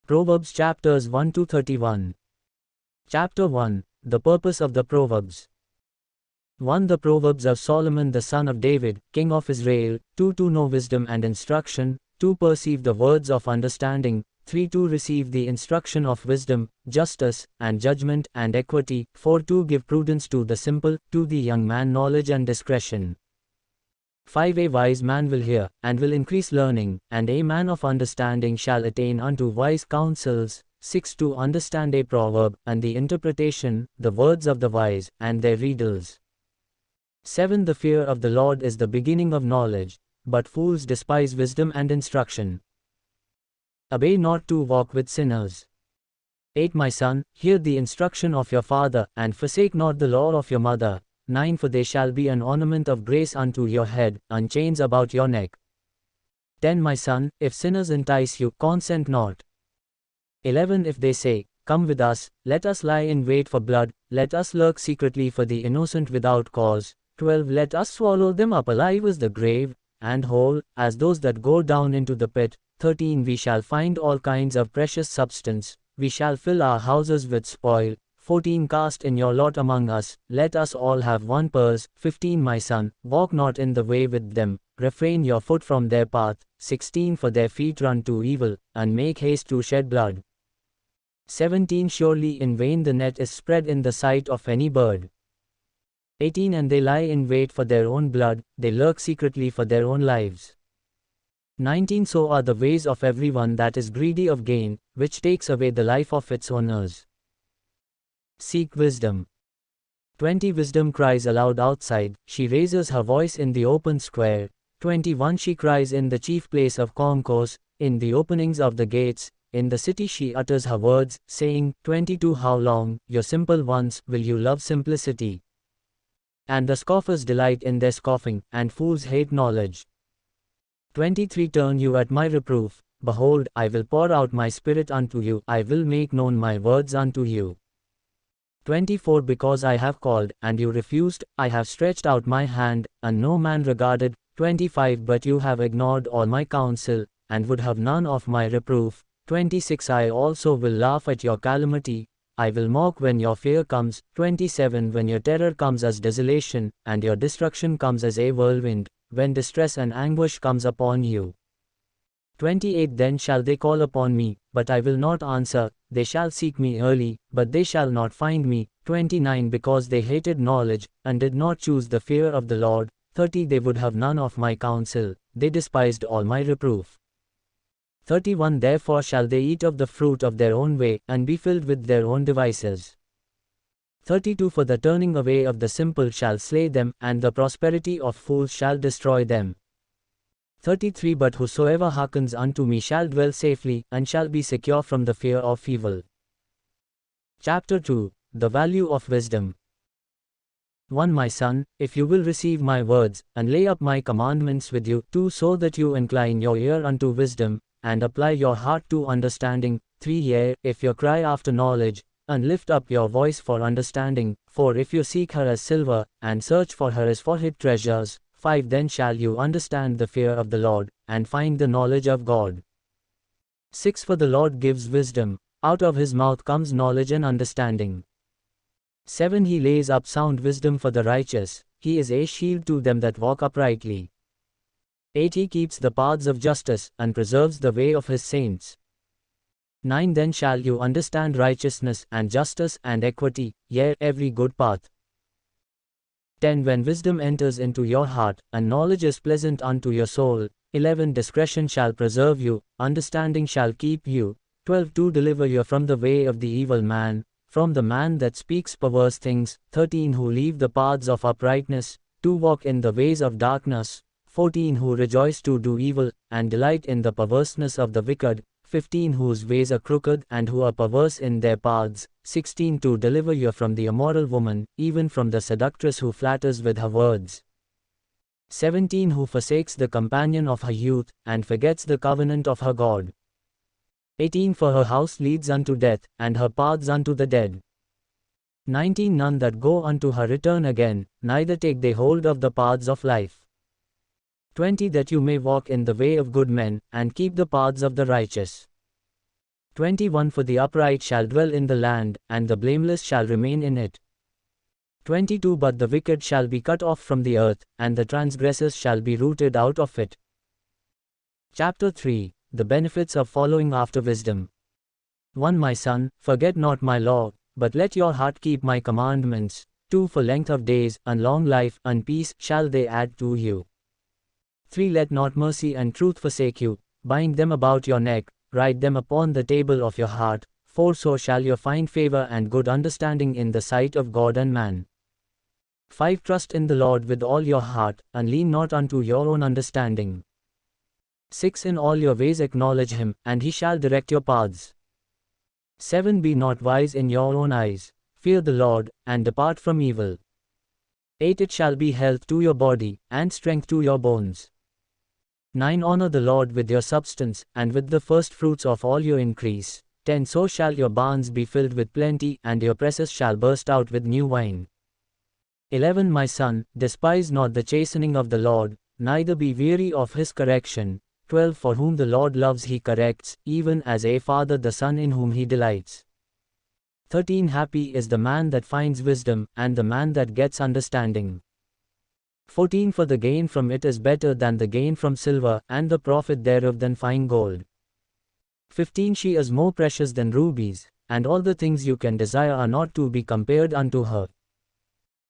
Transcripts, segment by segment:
Proverbs chapters 1 to 31. Chapter 1. The purpose of the Proverbs. 1. The Proverbs of Solomon the son of David, king of Israel. 2. To know wisdom and instruction. 2. Perceive the words of understanding. 3. To receive the instruction of wisdom, justice, and judgment, and equity. 4. To give prudence to the simple, to the young man knowledge and discretion. 5. A wise man will hear, and will increase learning, and a man of understanding shall attain unto wise counsels. 6. To understand a proverb, and the interpretation, the words of the wise, and their riddles. 7. The fear of the Lord is the beginning of knowledge, but fools despise wisdom and instruction. Obey not to walk with sinners. 8. My son, hear the instruction of your father, and forsake not the law of your mother. 9. For they shall be an ornament of grace unto your head, and chains about your neck. 10. My son, if sinners entice you, consent not. 11. If they say, Come with us, let us lie in wait for blood, let us lurk secretly for the innocent without cause. 12. Let us swallow them up alive as the grave, and whole, as those that go down into the pit. 13. We shall find all kinds of precious substance, we shall fill our houses with spoil. 14. Cast in your lot among us, let us all have one purse. 15. My son, walk not in the way with them, refrain your foot from their path. 16. For their feet run to evil, and make haste to shed blood. 17. Surely in vain the net is spread in the sight of any bird. 18. And they lie in wait for their own blood, they lurk secretly for their own lives. 19. So are the ways of everyone that is greedy of gain, which takes away the life of its owners. Seek wisdom. 20. Wisdom cries aloud outside, she raises her voice in the open square. 21. She cries in the chief place of concourse, in the openings of the gates, in the city she utters her words, saying. 22. How long, you simple ones, will you love simplicity? And the scoffers delight in their scoffing, and fools hate knowledge. 23. Turn you at my reproof, behold, I will pour out my spirit unto you, I will make known my words unto you. 24. Because I have called, and you refused, I have stretched out my hand, and no man regarded. 25. But you have ignored all my counsel, and would have none of my reproof. 26. I also will laugh at your calamity, I will mock when your fear comes. 27. When your terror comes as desolation, and your destruction comes as a whirlwind, when distress and anguish comes upon you. 28. Then shall they call upon me, but I will not answer, they shall seek me early, but they shall not find me. 29. Because they hated knowledge, and did not choose the fear of the Lord. 30. They would have none of my counsel, they despised all my reproof. 31. Therefore shall they eat of the fruit of their own way, and be filled with their own devices. 32. For the turning away of the simple shall slay them, and the prosperity of fools shall destroy them. 33. But whosoever hearkens unto me shall dwell safely, and shall be secure from the fear of evil. Chapter 2. The value of wisdom. 1. My son, if you will receive my words, and lay up my commandments with you. 2. So that you incline your ear unto wisdom, and apply your heart to understanding. 3. Yea, if you cry after knowledge, and lift up your voice for understanding. 4. If you seek her as silver, and search for her as for hid treasures. 5. Then shall you understand the fear of the Lord, and find the knowledge of God. 6. For the Lord gives wisdom, out of his mouth comes knowledge and understanding. 7. He lays up sound wisdom for the righteous, he is a shield to them that walk uprightly. 8. He keeps the paths of justice, and preserves the way of his saints. 9. Then shall you understand righteousness, and justice, and equity, yea, every good path. 10. When wisdom enters into your heart, and knowledge is pleasant unto your soul. 11. Discretion shall preserve you, understanding shall keep you. 12. To deliver you from the way of the evil man, from the man that speaks perverse things. 13. Who leave the paths of uprightness, to walk in the ways of darkness. 14. Who rejoice to do evil, and delight in the perverseness of the wicked. 15. Whose ways are crooked, and who are perverse in their paths. 16. To deliver you from the immoral woman, even from the seductress who flatters with her words. 17. Who forsakes the companion of her youth, and forgets the covenant of her God. 18. For her house leads unto death, and her paths unto the dead. 19. None that go unto her return again, neither take they hold of the paths of life. 20. That you may walk in the way of good men, and keep the paths of the righteous. 21 For the upright shall dwell in the land, and the blameless shall remain in it. 22 But the wicked shall be cut off from the earth, and the transgressors shall be rooted out of it. Chapter 3 The benefits of following after wisdom. 1 My son, forget not my law, but let your heart keep my commandments. 2 For length of days, and long life, and peace, shall they add to you. 3 Let not mercy and truth forsake you, bind them about your neck, write them upon the table of your heart, for so shall you find favor and good understanding in the sight of God and man. 5 Trust in the Lord with all your heart, and lean not unto your own understanding. 6 In all your ways acknowledge him, and he shall direct your paths. 7 Be not wise in your own eyes, fear the Lord, and depart from evil. 8 It shall be health to your body, and strength to your bones. 9 Honor the Lord with your substance, and with the first fruits of all your increase. 10 So shall your barns be filled with plenty, and your presses shall burst out with new wine. 11 My son, despise not the chastening of the Lord, neither be weary of his correction. 12 For whom the Lord loves he corrects, even as a father the son in whom he delights. 13 Happy is the man that finds wisdom, and the man that gets understanding. 14 For the gain from it is better than the gain from silver, and the profit thereof than fine gold. 15 She is more precious than rubies, and all the things you can desire are not to be compared unto her.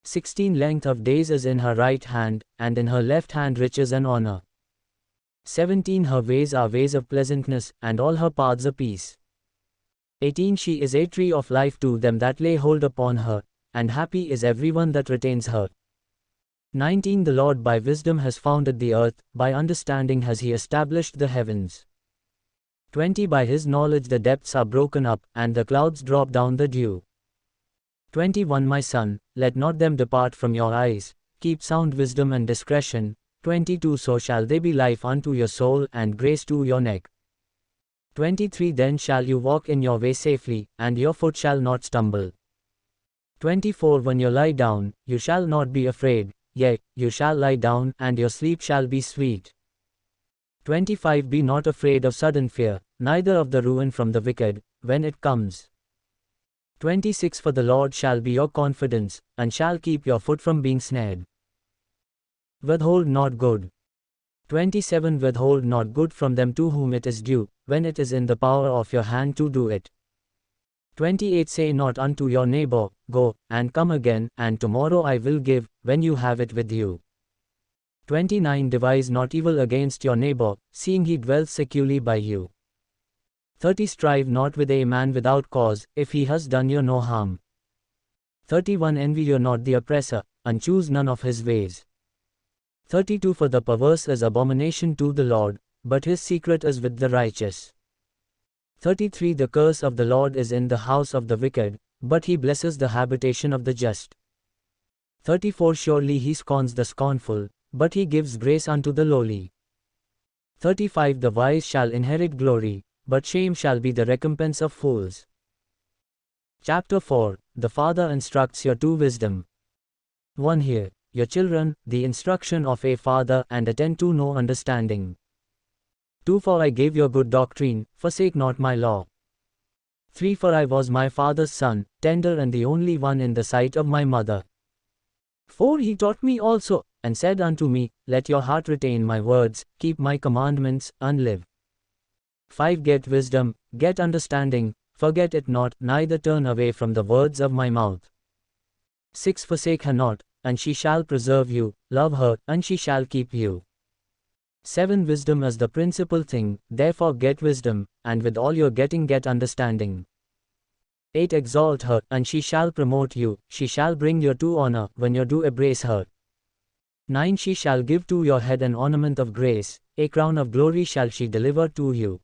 16 Length of days is in her right hand, and in her left hand riches and honor. 17 Her ways are ways of pleasantness, and all her paths of peace. 18 She is a tree of life to them that lay hold upon her, and happy is everyone that retains her. 19 The Lord by wisdom has founded the earth, by understanding has he established the heavens. 20 By his knowledge the depths are broken up, and the clouds drop down the dew. 21 My son, let not them depart from your eyes, keep sound wisdom and discretion. 22 So shall they be life unto your soul, and grace to your neck. 23 Then shall you walk in your way safely, and your foot shall not stumble. 24 When you lie down, you shall not be afraid. Yea, you shall lie down, and your sleep shall be sweet. 25 Be not afraid of sudden fear, neither of the ruin from the wicked, when it comes. 26 For the Lord shall be your confidence, and shall keep your foot from being snared. Withhold not good. 27 Withhold not good from them to whom it is due, when it is in the power of your hand to do it. 28 Say not unto your neighbor, Go, and come again, and tomorrow I will give, when you have it with you. 29 Devise not evil against your neighbor, seeing he dwells securely by you. 30 Strive not with a man without cause, if he has done you no harm. 31 Envy you not the oppressor, and choose none of his ways. 32 For the perverse is abomination to the Lord, but his secret is with the righteous. 33 The curse of the Lord is in the house of the wicked, but he blesses the habitation of the just. 34 Surely he scorns the scornful, but he gives grace unto the lowly. 35 The wise shall inherit glory, but shame shall be the recompense of fools. Chapter 4 The father instructs you to wisdom. 1 Hear, your children, the instruction of a father, and attend to no understanding. 2 For I gave you good doctrine, forsake not my law. 3 For I was my father's son, tender and the only one in the sight of my mother. 4 He taught me also, and said unto me, Let your heart retain my words, keep my commandments, and live. 5 Get wisdom, get understanding, forget it not, neither turn away from the words of my mouth. 6 Forsake her not, and she shall preserve you, love her, and she shall keep you. 7 Wisdom is the principal thing, therefore get wisdom, and with all your getting get understanding. 8 Exalt her, and she shall promote you, she shall bring you to honor, when you do embrace her. 9 She shall give to your head an ornament of grace, a crown of glory shall she deliver to you.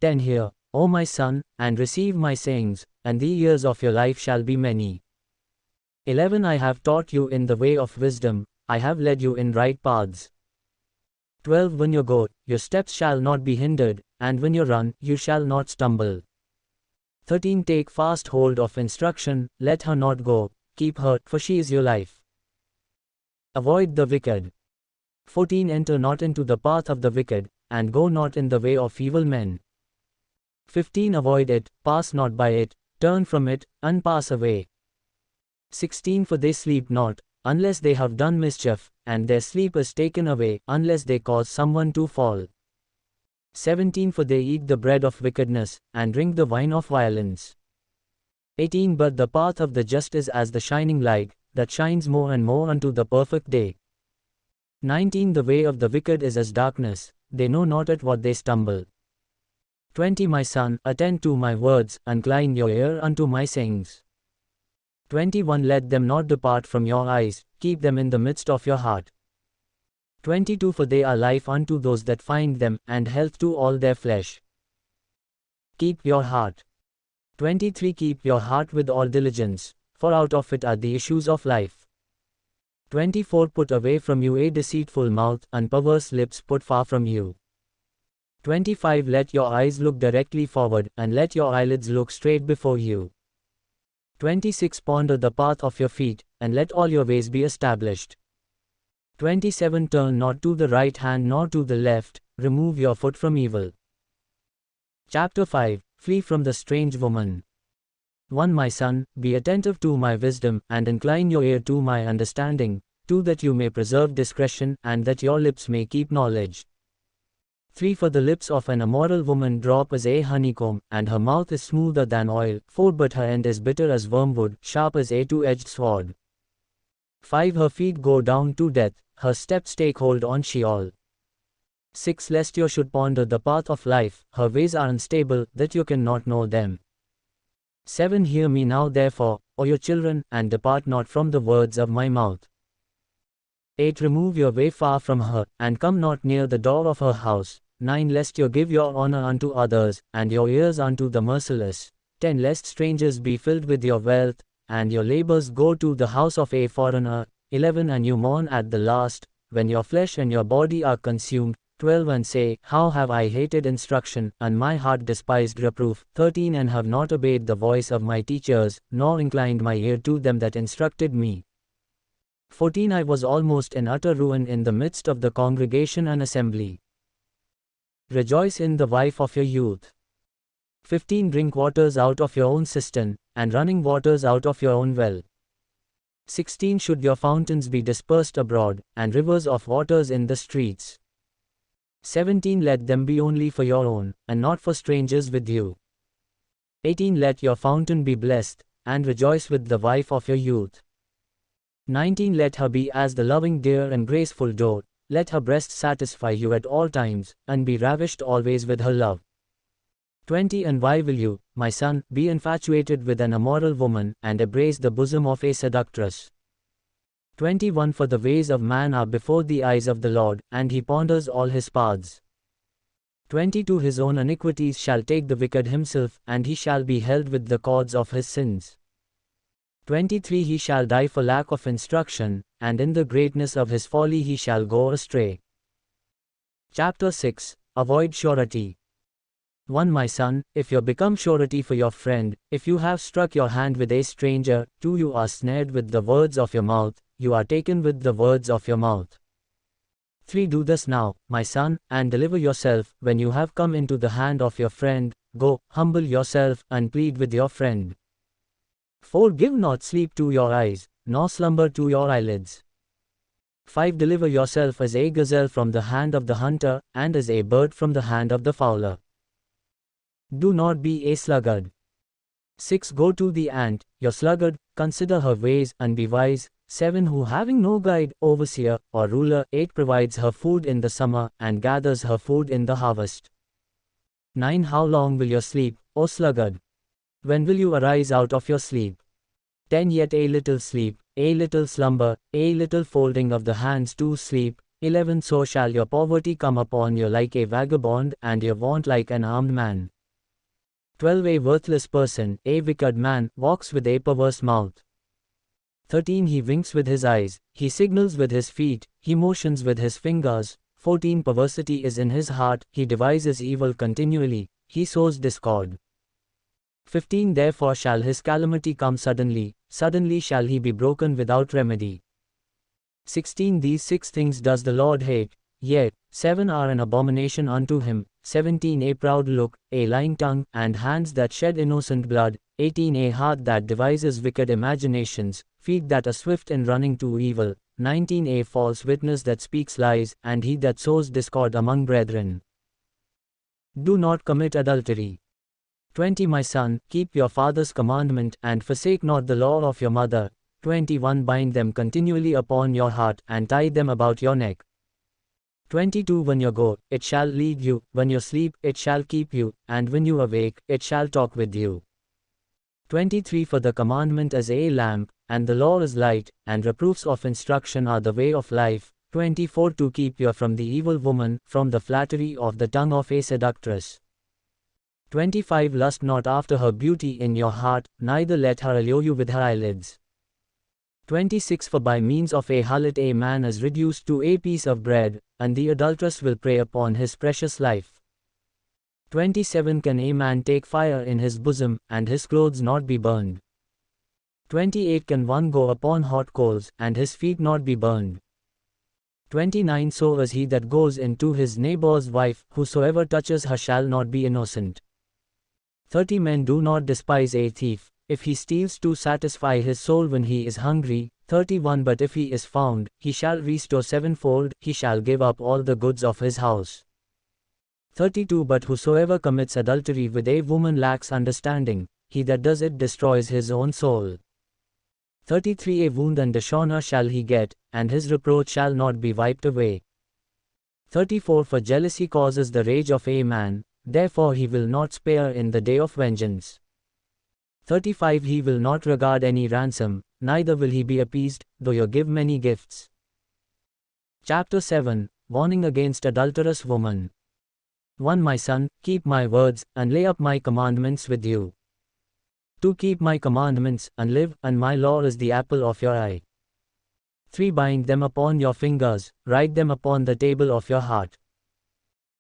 10 Hear, O my son, and receive my sayings, and the years of your life shall be many. 11 I have taught you in the way of wisdom, I have led you in right paths. 12 When you go, your steps shall not be hindered, and when you run, you shall not stumble. 13 Take fast hold of instruction, let her not go, keep her, for she is your life. Avoid the wicked. 14 Enter not into the path of the wicked, and go not in the way of evil men. 15 Avoid it, pass not by it, turn from it, and pass away. 16 For they sleep not, unless they have done mischief, and their sleep is taken away, unless they cause someone to fall. 17 For they eat the bread of wickedness, and drink the wine of violence. 18 But the path of the just is as the shining light, that shines more and more unto the perfect day. 19 The way of the wicked is as darkness, they know not at what they stumble. 20 My son, attend to my words, incline your ear unto my sayings. 21 Let them not depart from your eyes, keep them in the midst of your heart. 22 For they are life unto those that find them, and health to all their flesh. Keep your heart. 23 Keep your heart with all diligence, for out of it are the issues of life. 24 Put away from you a deceitful mouth, and perverse lips put far from you. 25 Let your eyes look directly forward, and let your eyelids look straight before you. 26 Ponder the path of your feet, and let all your ways be established. 27 Turn not to the right hand nor to the left, remove your foot from evil. Chapter 5 Flee from the strange woman. 1 My son, be attentive to my wisdom, and incline your ear to my understanding, 2 That you may preserve discretion, and that your lips may keep knowledge. 3 For the lips of an immoral woman drop as a honeycomb, and her mouth is smoother than oil. 4 But her end is bitter as wormwood, sharp as a two-edged sword. 5 Her feet go down to death, her steps take hold on Sheol. 6 Lest you should ponder the path of life, her ways are unstable, that you cannot know them. 7 Hear me now therefore, O your children, and depart not from the words of my mouth. 8 Remove your way far from her, and come not near the door of her house. 9 Lest you give your honor unto others, and your ears unto the merciless. 10 Lest strangers be filled with your wealth, and your labors go to the house of a foreigner. 11 And you mourn at the last, when your flesh and your body are consumed. 12 And say, How have I hated instruction, and my heart despised reproof. 13 And have not obeyed the voice of my teachers, nor inclined my ear to them that instructed me. 14 I was almost in utter ruin in the midst of the congregation and assembly. Rejoice in the wife of your youth. 15 Drink waters out of your own cistern, and running waters out of your own well. 16 Should your fountains be dispersed abroad, and rivers of waters in the streets. 17 Let them be only for your own, and not for strangers with you. 18 Let your fountain be blessed, and rejoice with the wife of your youth. 19 Let her be as the loving deer and graceful doe, let her breast satisfy you at all times, and be ravished always with her love. 20 And why will you, my son, be infatuated with an immoral woman, and embrace the bosom of a seductress? 21 For the ways of man are before the eyes of the Lord, and he ponders all his paths. 22 His own iniquities shall take the wicked himself, and he shall be held with the cords of his sins. 23 He shall die for lack of instruction, and in the greatness of his folly he shall go astray. Chapter 6 Avoid surety. 1 My son, if you become surety for your friend, if you have struck your hand with a stranger, 2 You are snared with the words of your mouth, you are taken with the words of your mouth. 3 Do this now, my son, and deliver yourself, when you have come into the hand of your friend. Go, humble yourself, and plead with your friend. 4 Give not sleep to your eyes, nor slumber to your eyelids. 5 Deliver yourself as a gazelle from the hand of the hunter, and as a bird from the hand of the fowler. Do not be a sluggard. 6 Go to the ant, your sluggard, consider her ways, and be wise. 7 Who having no guide, overseer, or ruler. 8 Provides her food in the summer, and gathers her food in the harvest. 9 How long will you sleep, O sluggard? When will you arise out of your sleep? 10 Yet a little sleep, a little slumber, a little folding of the hands to sleep. 11 So shall your poverty come upon you like a vagabond, and your want like an armed man. 12 A worthless person, a wicked man, walks with a perverse mouth. 13 He winks with his eyes, he signals with his feet, he motions with his fingers. 14 Perversity is in his heart, he devises evil continually, he sows discord. 15 Therefore shall his calamity come suddenly, suddenly shall he be broken without remedy. 16 These 6 things does the Lord hate, yet 7 are an abomination unto him. 17 a proud look, a lying tongue, and hands that shed innocent blood, 18 a heart that devises wicked imaginations, feet that are swift in running to evil, 19 a false witness that speaks lies, and he that sows discord among brethren. Do not commit adultery. 20 My son, keep your father's commandment, and forsake not the law of your mother. 21 Bind them continually upon your heart, and tie them about your neck. 22 When you go, it shall lead you, when you sleep, it shall keep you, and when you awake, it shall talk with you. 23 For the commandment is a lamp, and the law is light, and reproofs of instruction are the way of life. 24 To keep you from the evil woman, from the flattery of the tongue of a seductress. 25 Lust not after her beauty in your heart, neither let her allure you with her eyelids. 26 For by means of a harlot a man is reduced to a piece of bread, and the adulteress will prey upon his precious life. 27 Can a man take fire in his bosom, and his clothes not be burned? 28 Can one go upon hot coals, and his feet not be burned? 29 So is he that goes into his neighbor's wife, whosoever touches her shall not be innocent. 30 Men do not despise a thief, if he steals to satisfy his soul when he is hungry. 31 But if he is found, he shall restore sevenfold, he shall give up all the goods of his house. 32 But whosoever commits adultery with a woman lacks understanding, he that does it destroys his own soul. 33 A wound and dishonor shall he get, and his reproach shall not be wiped away. 34 For jealousy causes the rage of a man, therefore he will not spare in the day of vengeance. 35 He will not regard any ransom, neither will he be appeased, though you give many gifts. Chapter 7 Warning against adulterous woman. 1 My son, keep my words, and lay up my commandments with you. 2 Keep my commandments, and live, and my law is the apple of your eye. 3 Bind them upon your fingers, write them upon the table of your heart.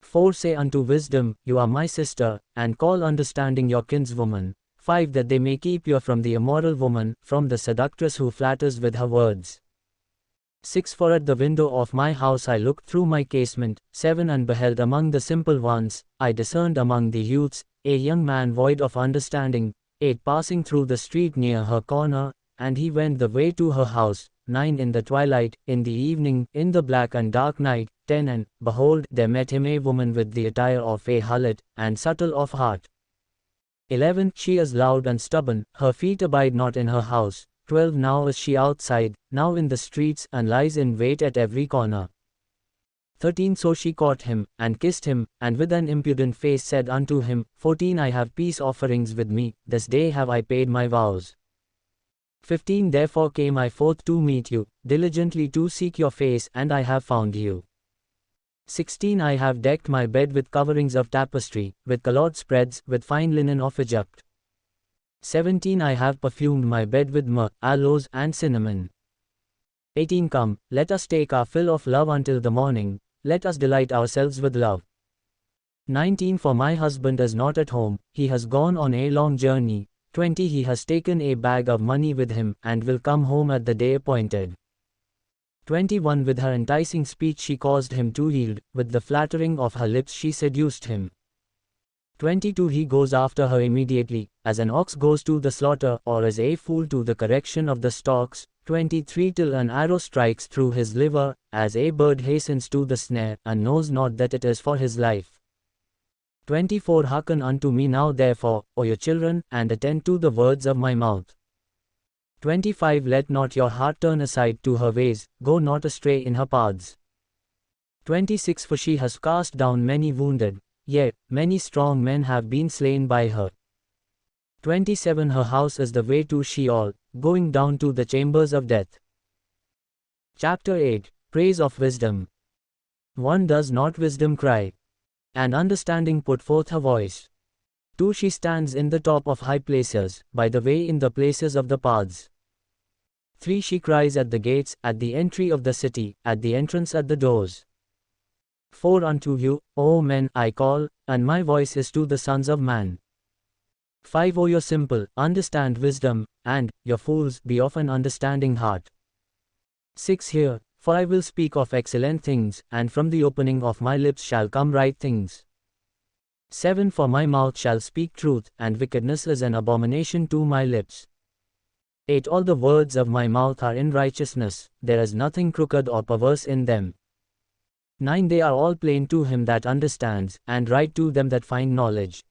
4 Say unto wisdom, you are my sister, and call understanding your kinswoman. 5 That they may keep you from the immoral woman, from the seductress who flatters with her words. 6 For at the window of my house I looked through my casement. 7 And beheld among the simple ones, I discerned among the youths, a young man void of understanding. 8 Passing through the street near her corner, and he went the way to her house. 9 In the twilight, in the evening, in the black and dark night. 10 And, behold, there met him a woman with the attire of a harlot, and subtle of heart. 11 She is loud and stubborn, her feet abide not in her house. 12 Now is she outside, now in the streets, and lies in wait at every corner. 13 So she caught him, and kissed him, and with an impudent face said unto him, 14 I have peace offerings with me, this day have I paid my vows. 15 Therefore came I forth to meet you, diligently to seek your face, and I have found you. 16 I have decked my bed with coverings of tapestry, with colored spreads, with fine linen of Egypt. 17 I have perfumed my bed with myrrh, aloes, and cinnamon. 18 Come, let us take our fill of love until the morning, let us delight ourselves with love. 19 For my husband is not at home, he has gone on a long journey. 20 He has taken a bag of money with him, and will come home at the day appointed. 21 With her enticing speech she caused him to yield, with the flattering of her lips she seduced him. 22 He goes after her immediately, as an ox goes to the slaughter, or as a fool to the correction of the stocks. 23 Till an arrow strikes through his liver, as a bird hastens to the snare, and knows not that it is for his life. 24 Hearken unto me now therefore, O your children, and attend to the words of my mouth. 25 Let not your heart turn aside to her ways, go not astray in her paths. 26 For she has cast down many wounded, yea, many strong men have been slain by her. 27 Her house is the way to Sheol, going down to the chambers of death. Chapter 8 Praise of Wisdom. 1 Does not wisdom cry? And understanding put forth her voice. 2 She stands in the top of high places, by the way in the places of the paths. 3 She cries at the gates, at the entry of the city, at the entrance at the doors. 4 Unto you, O men, I call, and my voice is to the sons of man. 5 O you simple, understand wisdom, and, your fools, be of an understanding heart. 6 Hear, for I will speak of excellent things, and from the opening of my lips shall come right things. 7 For my mouth shall speak truth, and wickedness is an abomination to my lips. 8 All the words of my mouth are in righteousness, there is nothing crooked or perverse in them. 9 They are all plain to him that understands, and right to them that find knowledge.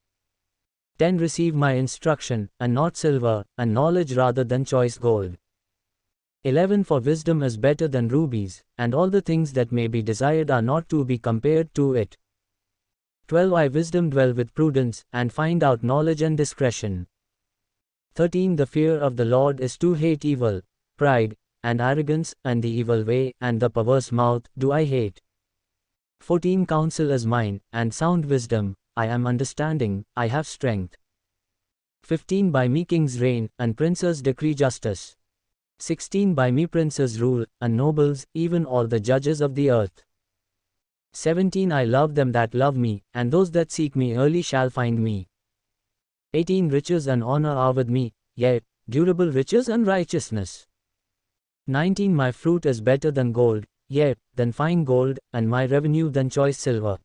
10 Receive my instruction, and not silver, and knowledge rather than choice gold. 11 For wisdom is better than rubies, and all the things that may be desired are not to be compared to it. 12 I wisdom dwell with prudence, and find out knowledge and discretion. 13 The fear of the Lord is to hate evil, pride, and arrogance, and the evil way, and the perverse mouth, do I hate. 14 Counsel is mine, and sound wisdom, I am understanding, I have strength. 15 By me kings reign, and princes decree justice. 16 By me princes rule, and nobles, even all the judges of the earth. 17 I love them that love me, and those that seek me early shall find me. 18 Riches and honor are with me, yea, durable riches and righteousness. 19 My fruit is better than gold, yea, than fine gold, and my revenue than choice silver.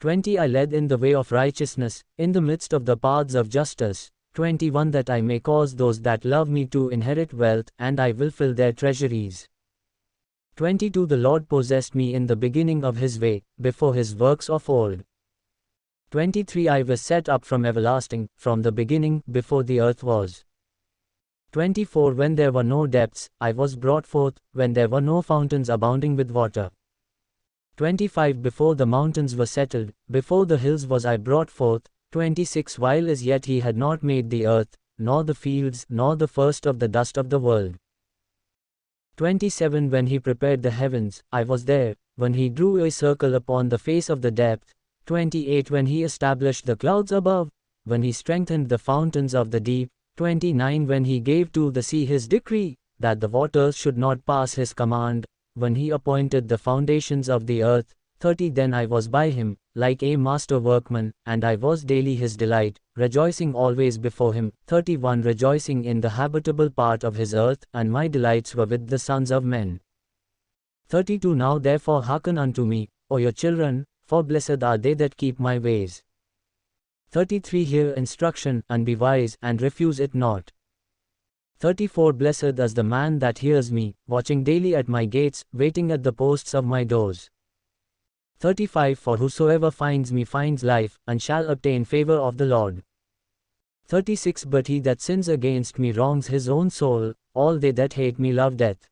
20 I led in the way of righteousness, in the midst of the paths of justice. 21 That I may cause those that love me to inherit wealth, and I will fill their treasuries. 22 The Lord possessed me in the beginning of his way, before his works of old. 23 I was set up from everlasting, from the beginning, before the earth was. 24 When there were no depths, I was brought forth, when there were no fountains abounding with water. 25 Before the mountains were settled, before the hills was I brought forth. 26 While as yet he had not made the earth, nor the fields, nor the first of the dust of the world. 27 When he prepared the heavens, I was there, when he drew a circle upon the face of the depth. 28 When he established the clouds above, when he strengthened the fountains of the deep. 29 When he gave to the sea his decree, that the waters should not pass his command, when he appointed the foundations of the earth. 30 Then I was by him, like a master workman, and I was daily his delight, rejoicing always before him. 31 Rejoicing in the habitable part of his earth, and my delights were with the sons of men. 32 Now therefore hearken unto me, O your children, for blessed are they that keep my ways. 33 Hear instruction, and be wise, and refuse it not. 34 Blessed is the man that hears me, watching daily at my gates, waiting at the posts of my doors. 35 For whosoever finds me finds life, and shall obtain favor of the Lord. 36 But he that sins against me wrongs his own soul, all they that hate me love death.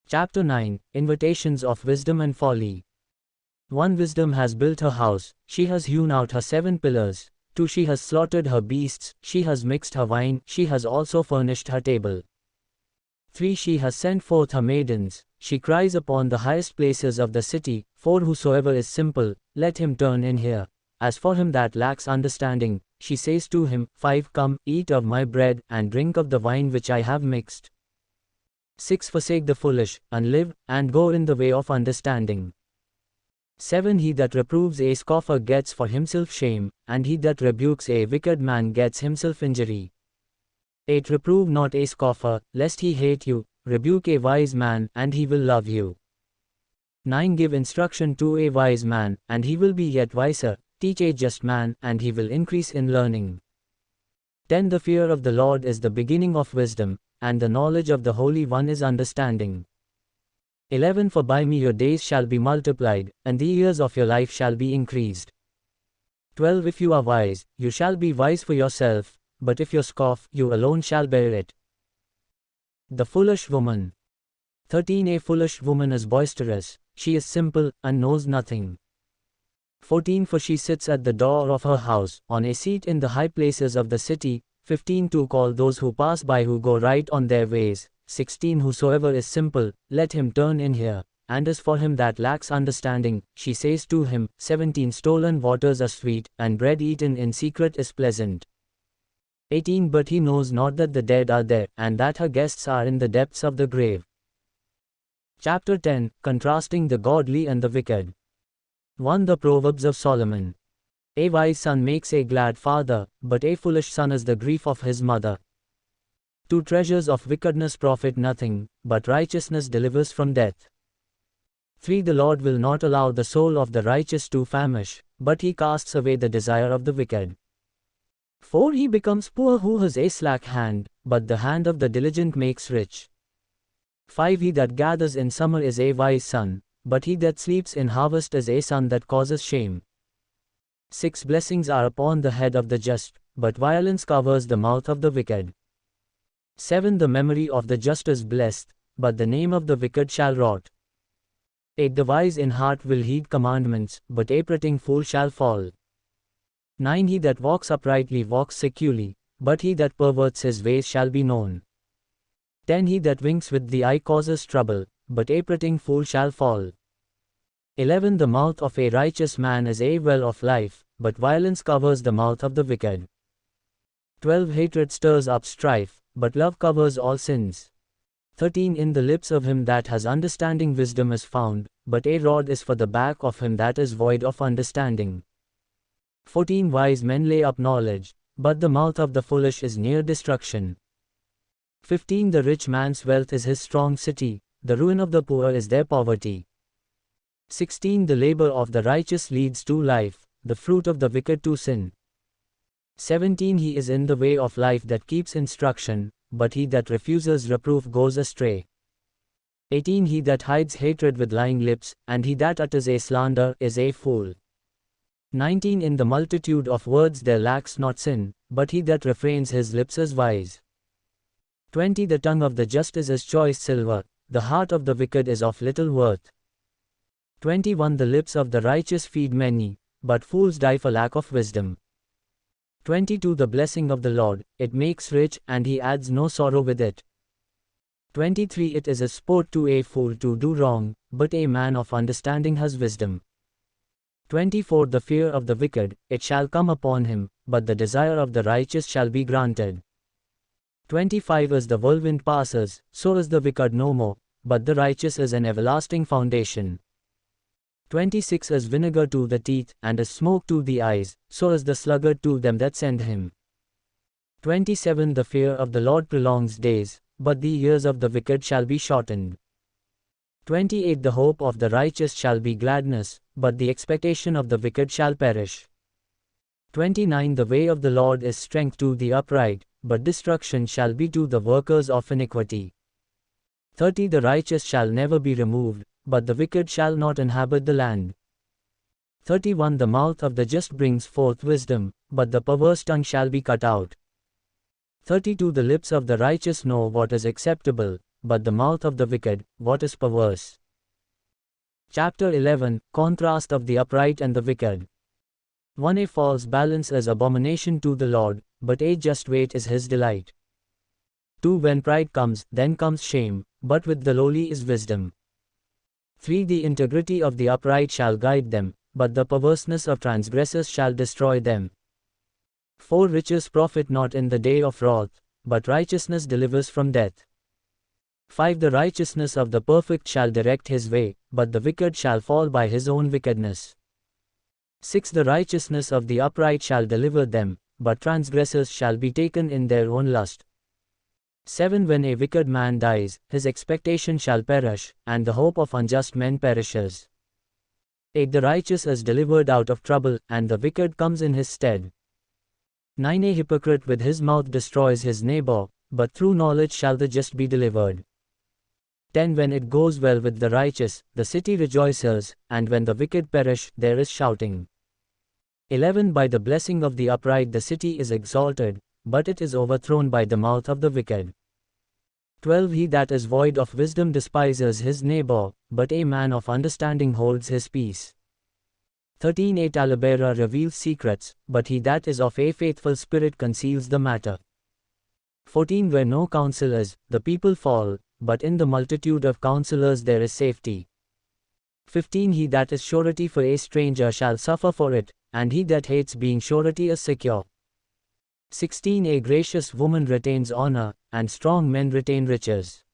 Chapter 9 Invitations of Wisdom and Folly. 1 Wisdom has built her house, she has hewn out her 7 pillars. 2 She has slaughtered her beasts, she has mixed her wine, she has also furnished her table. 3 She has sent forth her maidens, she cries upon the highest places of the city. 4 Whosoever is simple, let him turn in here. As for him that lacks understanding, she says to him. 5 Come, eat of my bread, and drink of the wine which I have mixed. 6 Forsake the foolish, and live, and go in the way of understanding. 7 He that reproves a scoffer gets for himself shame, and he that rebukes a wicked man gets himself injury. 8 Reprove not a scoffer, lest he hate you, rebuke a wise man, and he will love you. 9 Give instruction to a wise man, and he will be yet wiser, teach a just man, and he will increase in learning. 10 The fear of the Lord is the beginning of wisdom, and the knowledge of the Holy One is understanding. 11 For by me your days shall be multiplied, and the years of your life shall be increased. 12 If you are wise, you shall be wise for yourself, but if you scoff, you alone shall bear it. The foolish woman. 13 A foolish woman is boisterous, she is simple, and knows nothing. 14 For she sits at the door of her house, on a seat in the high places of the city. 15 To call those who pass by who go right on their ways. 16 Whosoever is simple, let him turn in here, and as for him that lacks understanding, she says to him. 17 Stolen waters are sweet, and bread eaten in secret is pleasant. 18 But he knows not that the dead are there, and that her guests are in the depths of the grave. Chapter 10 Contrasting the godly and the wicked. 1 The Proverbs of Solomon. A wise son makes a glad father, but a foolish son is the grief of his mother. 2 Treasures of wickedness profit nothing, but righteousness delivers from death. 3 The Lord will not allow the soul of the righteous to famish, but he casts away the desire of the wicked. 4 He becomes poor who has a slack hand, but the hand of the diligent makes rich. 5 He that gathers in summer is a wise son, but he that sleeps in harvest is a son that causes shame. 6 Blessings are upon the head of the just, but violence covers the mouth of the wicked. 7 The memory of the just is blessed, but the name of the wicked shall rot. 8 The wise in heart will heed commandments, but a prating fool shall fall. 9 He that walks uprightly walks securely, but he that perverts his ways shall be known. 10 He that winks with the eye causes trouble, but a prating fool shall fall. 11 The mouth of a righteous man is a well of life, but violence covers the mouth of the wicked. 12 Hatred stirs up strife, but love covers all sins. 13 In the lips of him that has understanding wisdom is found, but a rod is for the back of him that is void of understanding. 14 Wise men lay up knowledge, but the mouth of the foolish is near destruction. 15 The rich man's wealth is his strong city, the ruin of the poor is their poverty. 16 The labor of the righteous leads to life, the fruit of the wicked to sin. 17 He is in the way of life that keeps instruction, but he that refuses reproof goes astray. 18 He that hides hatred with lying lips, and he that utters a slander, is a fool. 19 In the multitude of words there lacks not sin, but he that refrains his lips is wise. 20 The tongue of the just is as choice silver, the heart of the wicked is of little worth. 21 The lips of the righteous feed many, but fools die for lack of wisdom. 22 The blessing of the Lord, it makes rich, and he adds no sorrow with it. 23 It is a sport to a fool to do wrong, but a man of understanding has wisdom. 24 The fear of the wicked, it shall come upon him, but the desire of the righteous shall be granted. 25 As the whirlwind passes, so is the wicked no more, but the righteous is an everlasting foundation. 26 As vinegar to the teeth, and as smoke to the eyes, so is the sluggard to them that send him. 27 The fear of the Lord prolongs days, but the years of the wicked shall be shortened. 28 The hope of the righteous shall be gladness, but the expectation of the wicked shall perish. 29 The way of the Lord is strength to the upright, but destruction shall be to the workers of iniquity. 30 The righteous shall never be removed, but the wicked shall not inhabit the land. 31 The mouth of the just brings forth wisdom, but the perverse tongue shall be cut out. 32 The lips of the righteous know what is acceptable, but the mouth of the wicked, what is perverse. Chapter 11 Contrast of the upright and the wicked. 1 A false balance is abomination to the Lord, but a just weight is his delight. 2 When pride comes, then comes shame, but with the lowly is wisdom. 3 The integrity of the upright shall guide them, but the perverseness of transgressors shall destroy them. 4 Riches profit not in the day of wrath, but righteousness delivers from death. 5 The righteousness of the perfect shall direct his way, but the wicked shall fall by his own wickedness. 6 The righteousness of the upright shall deliver them, but transgressors shall be taken in their own lust. 7 When a wicked man dies, his expectation shall perish, and the hope of unjust men perishes. 8 The righteous is delivered out of trouble, and the wicked comes in his stead. 9 A hypocrite with his mouth destroys his neighbor, but through knowledge shall the just be delivered. 10 When it goes well with the righteous, the city rejoices, and when the wicked perish, there is shouting. 11 By the blessing of the upright the city is exalted, but it is overthrown by the mouth of the wicked. 12 He that is void of wisdom despises his neighbor, but a man of understanding holds his peace. 13 A talebearer reveals secrets, but he that is of a faithful spirit conceals the matter. 14 Where no counsel is, the people fall, but in the multitude of counselors there is safety. 15 He that is surety for a stranger shall suffer for it, and he that hates being surety is secure. 16 A gracious woman retains honor, and strong men retain riches.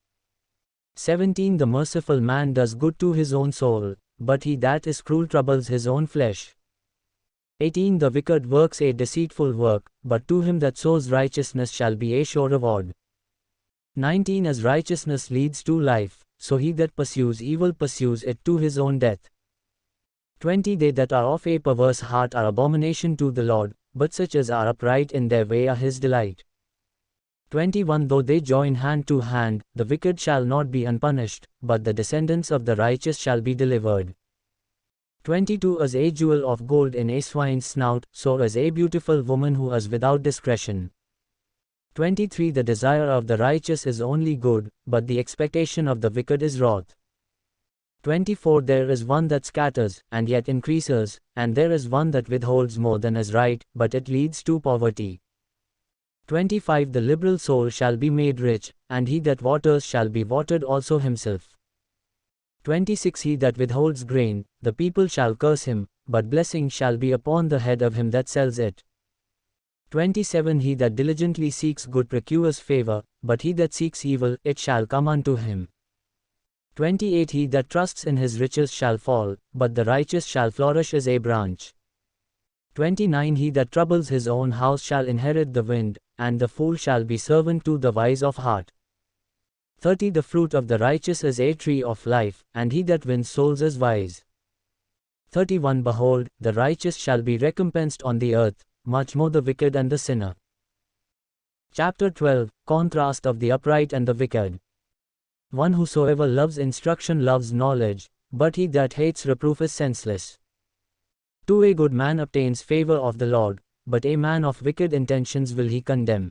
17 The merciful man does good to his own soul, but he that is cruel troubles his own flesh. 18 The wicked works a deceitful work, but to him that sows righteousness shall be a sure reward. 19 As righteousness leads to life, so he that pursues evil pursues it to his own death. 20 They that are of a perverse heart are abomination to the Lord, but such as are upright in their way are his delight. 21 Though they join hand to hand, the wicked shall not be unpunished, but the descendants of the righteous shall be delivered. 22 As a jewel of gold in a swine's snout, so is a beautiful woman who is without discretion. 23 The desire of the righteous is only good, but the expectation of the wicked is wrath. 24 There is one that scatters, and yet increases, and there is one that withholds more than is right, but it leads to poverty. 25 The liberal soul shall be made rich, and he that waters shall be watered also himself. 26 He that withholds grain, the people shall curse him, but blessing shall be upon the head of him that sells it. 27 He that diligently seeks good procures favor, but he that seeks evil, it shall come unto him. 28 He that trusts in his riches shall fall, but the righteous shall flourish as a branch. 29 He that troubles his own house shall inherit the wind, and the fool shall be servant to the wise of heart. 30 The fruit of the righteous is a tree of life, and he that wins souls is wise. 31 Behold, the righteous shall be recompensed on the earth, much more the wicked and the sinner. Chapter 12 Contrast of the upright and the wicked. 1 Whosoever loves instruction loves knowledge, but he that hates reproof is senseless. 2 A good man obtains favor of the Lord, but a man of wicked intentions will he condemn.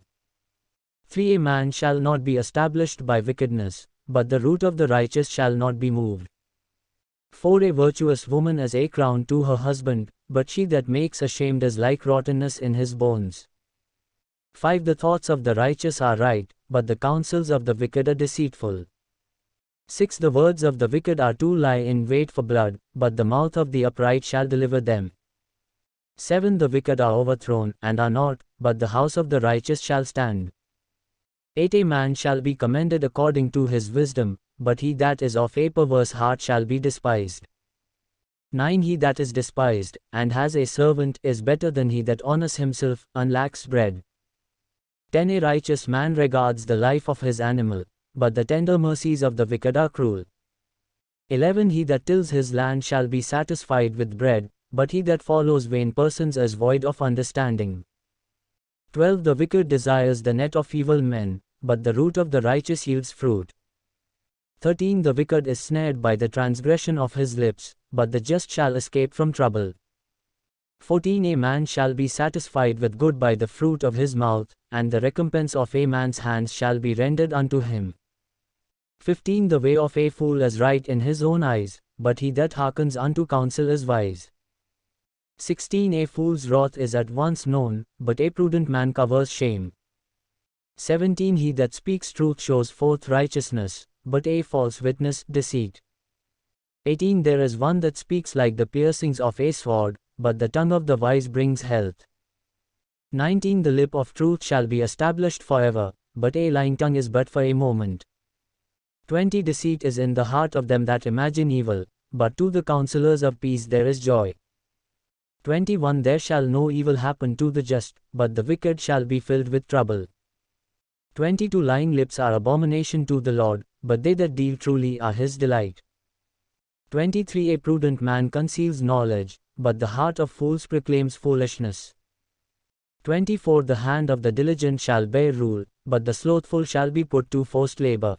3 A man shall not be established by wickedness, but the root of the righteous shall not be moved. 4 A virtuous woman is a crown to her husband, but she that makes ashamed is like rottenness in his bones. 5 The thoughts of the righteous are right, but the counsels of the wicked are deceitful. 6 The words of the wicked are to lie in wait for blood, but the mouth of the upright shall deliver them. 7 The wicked are overthrown, and are not, but the house of the righteous shall stand. 8 A man shall be commended according to his wisdom, but he that is of a perverse heart shall be despised. 9 He that is despised, and has a servant, is better than he that honors himself, and lacks bread. 10 A righteous man regards the life of his animal, but the tender mercies of the wicked are cruel. 11 He that tills his land shall be satisfied with bread, but he that follows vain persons is void of understanding. 12 The wicked desires the net of evil men, but the root of the righteous yields fruit. 13 The wicked is snared by the transgression of his lips, but the just shall escape from trouble. 14 A man shall be satisfied with good by the fruit of his mouth, and the recompense of a man's hands shall be rendered unto him. 15 The way of a fool is right in his own eyes, but he that hearkens unto counsel is wise. 16 A fool's wrath is at once known, but a prudent man covers shame. 17 He that speaks truth shows forth righteousness, but a false witness, deceit. 18 There is one that speaks like the piercings of a sword, but the tongue of the wise brings health. 19 The lip of truth shall be established forever, but a lying tongue is but for a moment. 20 Deceit is in the heart of them that imagine evil, but to the counselors of peace there is joy. 21 There shall no evil happen to the just, but the wicked shall be filled with trouble. 22 Lying lips are abomination to the Lord, but they that deal truly are his delight. 23 A prudent man conceals knowledge, but the heart of fools proclaims foolishness. 24 The hand of the diligent shall bear rule, but the slothful shall be put to forced labor.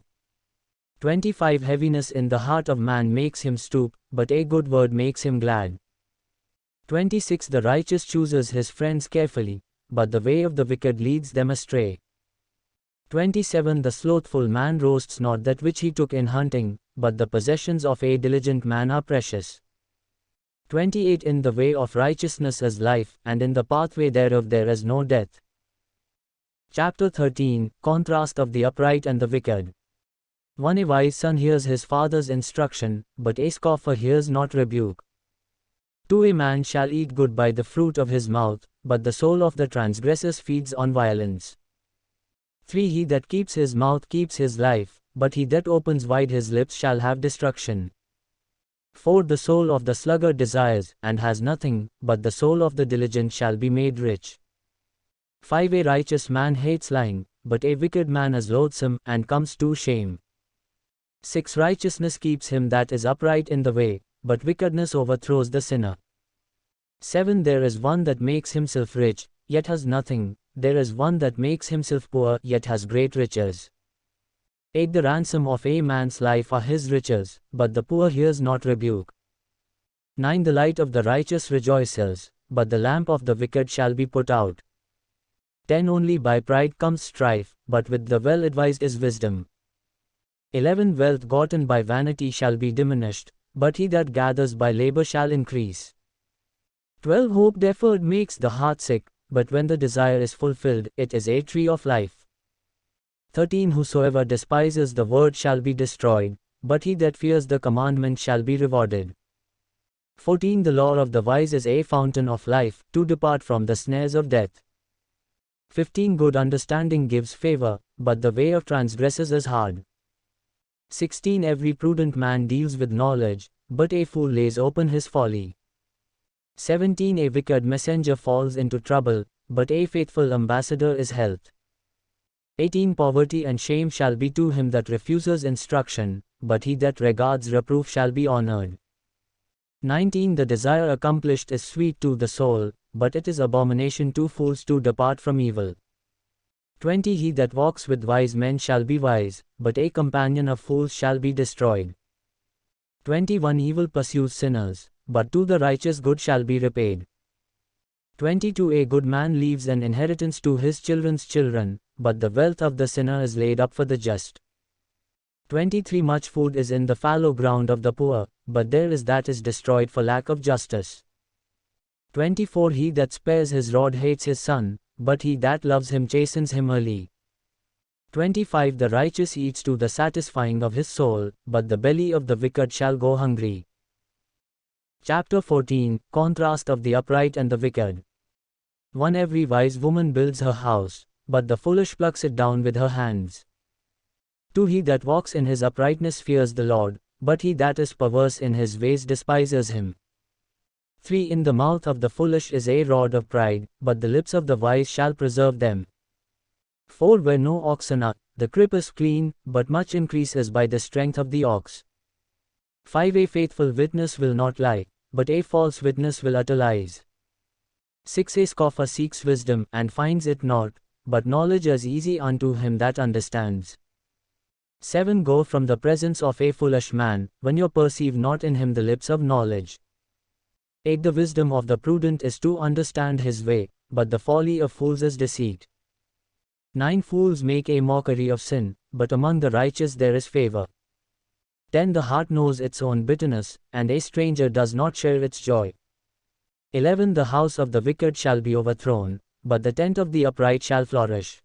25 Heaviness in the heart of man makes him stoop, but a good word makes him glad. 26 The righteous chooses his friends carefully, but the way of the wicked leads them astray. 27 The slothful man roasts not that which he took in hunting, but the possessions of a diligent man are precious. 28 In the way of righteousness is life, and in the pathway thereof there is no death. Chapter 13 Contrast of the upright and the wicked. 1 A wise son hears his father's instruction, but a scoffer hears not rebuke. 2 A man shall eat good by the fruit of his mouth, but the soul of the transgressors feeds on violence. 3 He that keeps his mouth keeps his life, but he that opens wide his lips shall have destruction. 4 The soul of the sluggard desires, and has nothing, but the soul of the diligent shall be made rich. 5 A righteous man hates lying, but a wicked man is loathsome, and comes to shame. 6 Righteousness keeps him that is upright in the way, but wickedness overthrows the sinner. 7 There is one that makes himself rich, yet has nothing, there is one that makes himself poor, yet has great riches. 8 The ransom of a man's life are his riches, but the poor hears not rebuke. 9 The light of the righteous rejoices, but the lamp of the wicked shall be put out. 10 Only by pride comes strife, but with the well-advised is wisdom. 11 Wealth gotten by vanity shall be diminished, but he that gathers by labor shall increase. 12 Hope deferred makes the heart sick, but when the desire is fulfilled, it is a tree of life. 13 Whosoever despises the word shall be destroyed, but he that fears the commandment shall be rewarded. 14 The law of the wise is a fountain of life, to depart from the snares of death. 15 Good understanding gives favor, but the way of transgressors is hard. 16 Every prudent man deals with knowledge, but a fool lays open his folly. 17 A wicked messenger falls into trouble, but a faithful ambassador is health. 18 Poverty and shame shall be to him that refuses instruction, but he that regards reproof shall be honored. 19 The desire accomplished is sweet to the soul, but it is abomination to fools to depart from evil. 20 He that walks with wise men shall be wise, but a companion of fools shall be destroyed. 21 Evil pursues sinners, but to the righteous good shall be repaid. 22 A good man leaves an inheritance to his children's children, but the wealth of the sinner is laid up for the just. 23 Much food is in the fallow ground of the poor, but there is that is destroyed for lack of justice. 24 He that spares his rod hates his son, but he that loves him chastens him early. 25 The righteous eats to the satisfying of his soul, but the belly of the wicked shall go hungry. Chapter 14 Contrast of the upright and the wicked. 1 Every wise woman builds her house, but the foolish plucks it down with her hands. 2 He that walks in his uprightness fears the Lord, but he that is perverse in his ways despises him. 3 In the mouth of the foolish is a rod of pride, but the lips of the wise shall preserve them. 4 Where no oxen are, the crib is clean, but much increase is by the strength of the ox. 5 A faithful witness will not lie, but a false witness will utter lies. 6 A scoffer seeks wisdom, and finds it not, but knowledge is easy unto him that understands. 7 Go from the presence of a foolish man, when you perceive not in him the lips of knowledge. 8 The wisdom of the prudent is to understand his way, but the folly of fools is deceit. 9 Fools make a mockery of sin, but among the righteous there is favor. 10 The heart knows its own bitterness, and a stranger does not share its joy. 11 The house of the wicked shall be overthrown, but the tent of the upright shall flourish.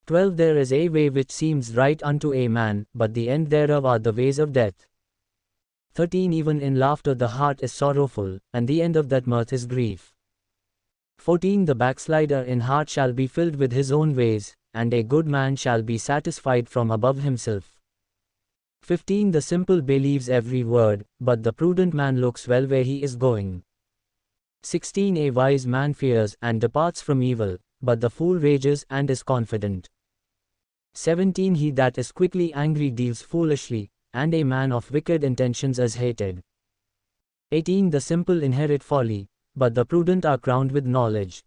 12 There is a way which seems right unto a man, but the end thereof are the ways of death. 13 Even in laughter the heart is sorrowful, and the end of that mirth is grief. 14 The backslider in heart shall be filled with his own ways, and a good man shall be satisfied from above himself. 15 The simple believes every word, but the prudent man looks well where he is going. 16 A wise man fears and departs from evil, but the fool rages and is confident. 17 He that is quickly angry deals foolishly, and a man of wicked intentions is hated. 18 The simple inherit folly, but the prudent are crowned with knowledge.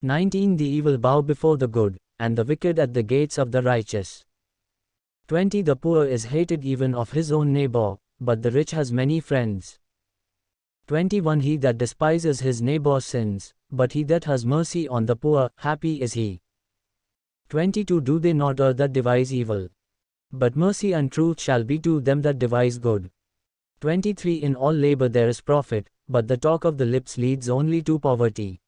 19 The evil bow before the good, and the wicked at the gates of the righteous. 20 The poor is hated even of his own neighbor, but the rich has many friends. 21 He that despises his neighbor sins, but he that has mercy on the poor, happy is he. 22 Do they not err that devise evil? But mercy and truth shall be to them that devise good. 23 In all labor there is profit, but the talk of the lips leads only to poverty.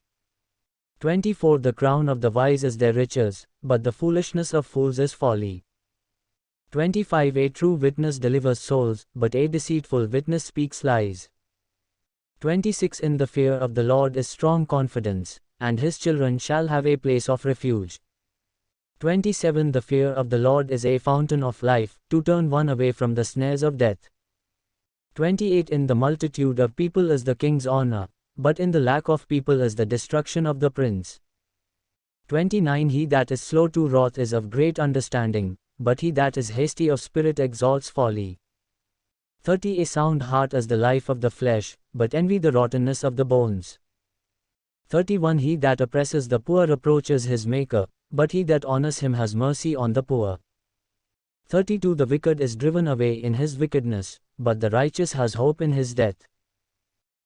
24 The crown of the wise is their riches, but the foolishness of fools is folly. 25 A true witness delivers souls, but a deceitful witness speaks lies. 26 In the fear of the Lord is strong confidence, and his children shall have a place of refuge. 27 The fear of the Lord is a fountain of life, to turn one away from the snares of death. 28 In the multitude of people is the king's honor, but in the lack of people is the destruction of the prince. 29 He that is slow to wrath is of great understanding, but he that is hasty of spirit exalts folly. 30 A sound heart is the life of the flesh, but envy the rottenness of the bones. 31 He that oppresses the poor reproaches his Maker, but he that honors him has mercy on the poor. 32 The wicked is driven away in his wickedness, but the righteous has hope in his death.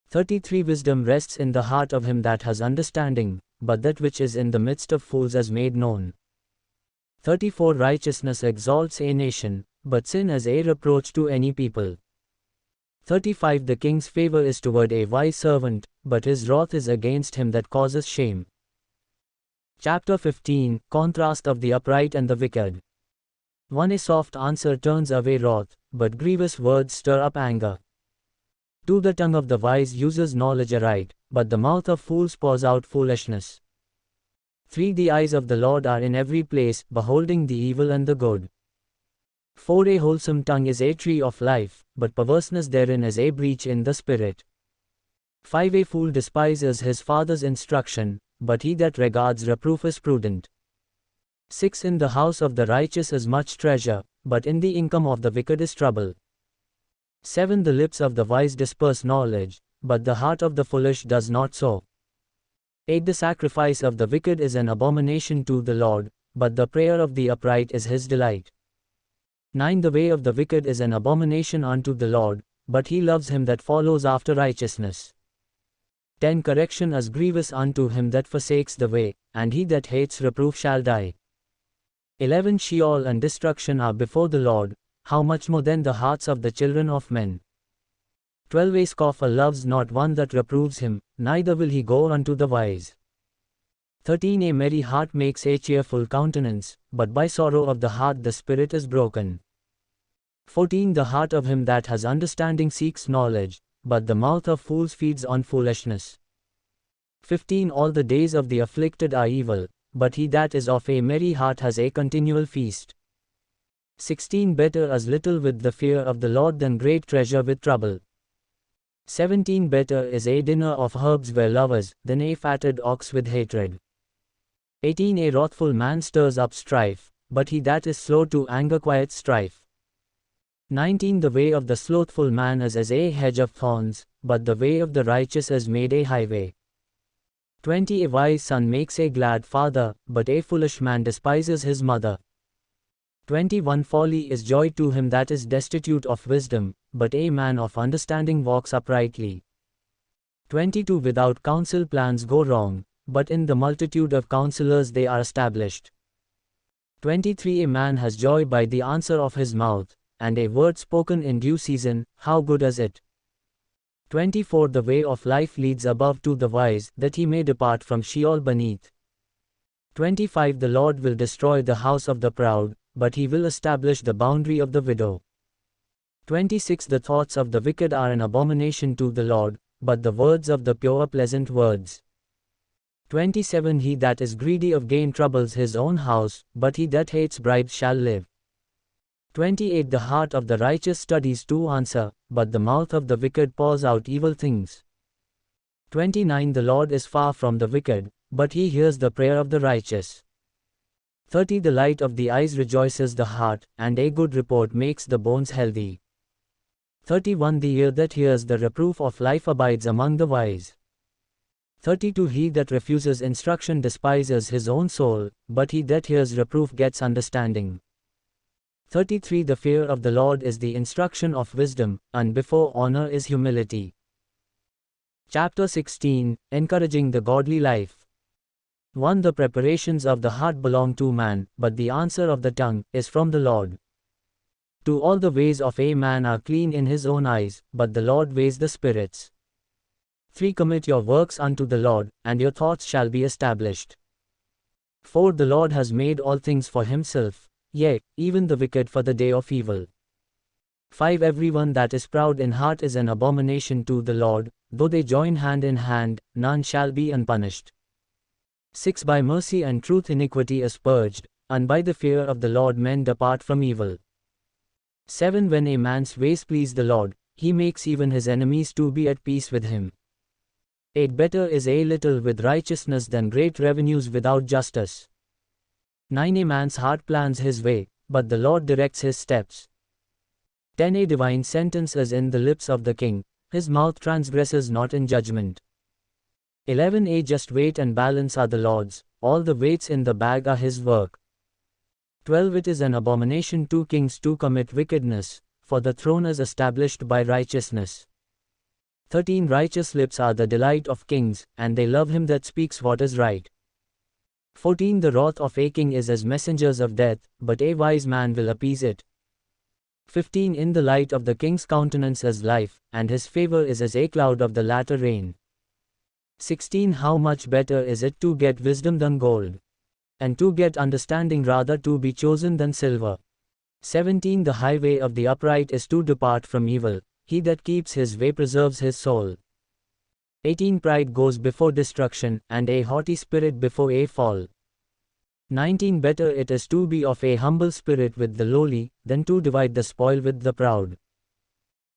33 Wisdom rests in the heart of him that has understanding, but that which is in the midst of fools is made known. 34 Righteousness exalts a nation, but sin is a reproach to any people. 35 The king's favor is toward a wise servant, but his wrath is against him that causes shame. Chapter 15 Contrast of the upright and the wicked. 1 A soft answer turns away wrath, but grievous words stir up anger. 2 The tongue of the wise uses knowledge aright, but the mouth of fools pours out foolishness. 3 The eyes of the Lord are in every place, beholding the evil and the good. 4 A wholesome tongue is a tree of life, but perverseness therein is a breach in the spirit. 5 A fool despises his father's instruction, but he that regards reproof is prudent. 6 In the house of the righteous is much treasure, but in the income of the wicked is trouble. 7 The lips of the wise disperse knowledge, but the heart of the foolish does not so. 8 The sacrifice of the wicked is an abomination to the Lord, but the prayer of the upright is his delight. 9 The way of the wicked is an abomination unto the Lord, but he loves him that follows after righteousness. 10 Correction is grievous unto him that forsakes the way, and he that hates reproof shall die. 11 Sheol and destruction are before the Lord, how much more than the hearts of the children of men. 12 A scoffer loves not one that reproves him, neither will he go unto the wise. 13 A merry heart makes a cheerful countenance, but by sorrow of the heart the spirit is broken. 14 The heart of him that has understanding seeks knowledge, but the mouth of fools feeds on foolishness. 15 All the days of the afflicted are evil, but he that is of a merry heart has a continual feast. 16 Better is little with the fear of the Lord than great treasure with trouble. 17 Better is a dinner of herbs where lovers, than a fatted ox with hatred. 18 A wrathful man stirs up strife, but he that is slow to anger quiets strife. 19 The way of the slothful man is as a hedge of thorns, but the way of the righteous is made a highway. 20 A wise son makes a glad father, but a foolish man despises his mother. 21 Folly is joy to him that is destitute of wisdom, but a man of understanding walks uprightly. 22 Without counsel plans go wrong, but in the multitude of counselors they are established. 23 A man has joy by the answer of his mouth, and a word spoken in due season, how good is it? 24 The way of life leads above to the wise, that he may depart from Sheol beneath. 25 The Lord will destroy the house of the proud, but he will establish the boundary of the widow. 26 The thoughts of the wicked are an abomination to the Lord, but the words of the pure are pleasant words. 27 He that is greedy of gain troubles his own house, but he that hates bribes shall live. 28 The heart of the righteous studies to answer, but the mouth of the wicked pours out evil things. 29 The Lord is far from the wicked, but he hears the prayer of the righteous. 30 The light of the eyes rejoices the heart, and a good report makes the bones healthy. 31 The ear that hears the reproof of life abides among the wise. 32 He that refuses instruction despises his own soul, but he that hears reproof gets understanding. 33 The fear of the Lord is the instruction of wisdom, and before honor is humility. Chapter 16 Encouraging the godly life. 1 The preparations of the heart belong to man, but the answer of the tongue is from the Lord. 2 All the ways of a man are clean in his own eyes, but the Lord weighs the spirits. 3 Commit your works unto the Lord, and your thoughts shall be established. 4 The Lord has made all things for himself, yea, even the wicked for the day of evil. 5 Everyone that is proud in heart is an abomination to the Lord, though they join hand in hand, none shall be unpunished. 6 By mercy and truth iniquity is purged, and by the fear of the Lord men depart from evil. 7 When a man's ways please the Lord, he makes even his enemies to be at peace with him. 8 Better is a little with righteousness than great revenues without justice. 9 A man's heart plans his way, but the Lord directs his steps. 10 A divine sentence is in the lips of the king, his mouth transgresses not in judgment. 11 A just weight and balance are the Lord's, all the weights in the bag are his work. 12 It is an abomination to kings to commit wickedness, for the throne is established by righteousness. 13 Righteous lips are the delight of kings, and they love him that speaks what is right. 14 The wrath of a king is as messengers of death, but a wise man will appease it. 15 In the light of the king's countenance is life, and his favor is as a cloud of the latter rain. 16 How much better is it to get wisdom than gold, and to get understanding rather to be chosen than silver. 17 The highway of the upright is to depart from evil, he that keeps his way preserves his soul. 18 Pride goes before destruction, and a haughty spirit before a fall. 19 Better it is to be of a humble spirit with the lowly, than to divide the spoil with the proud.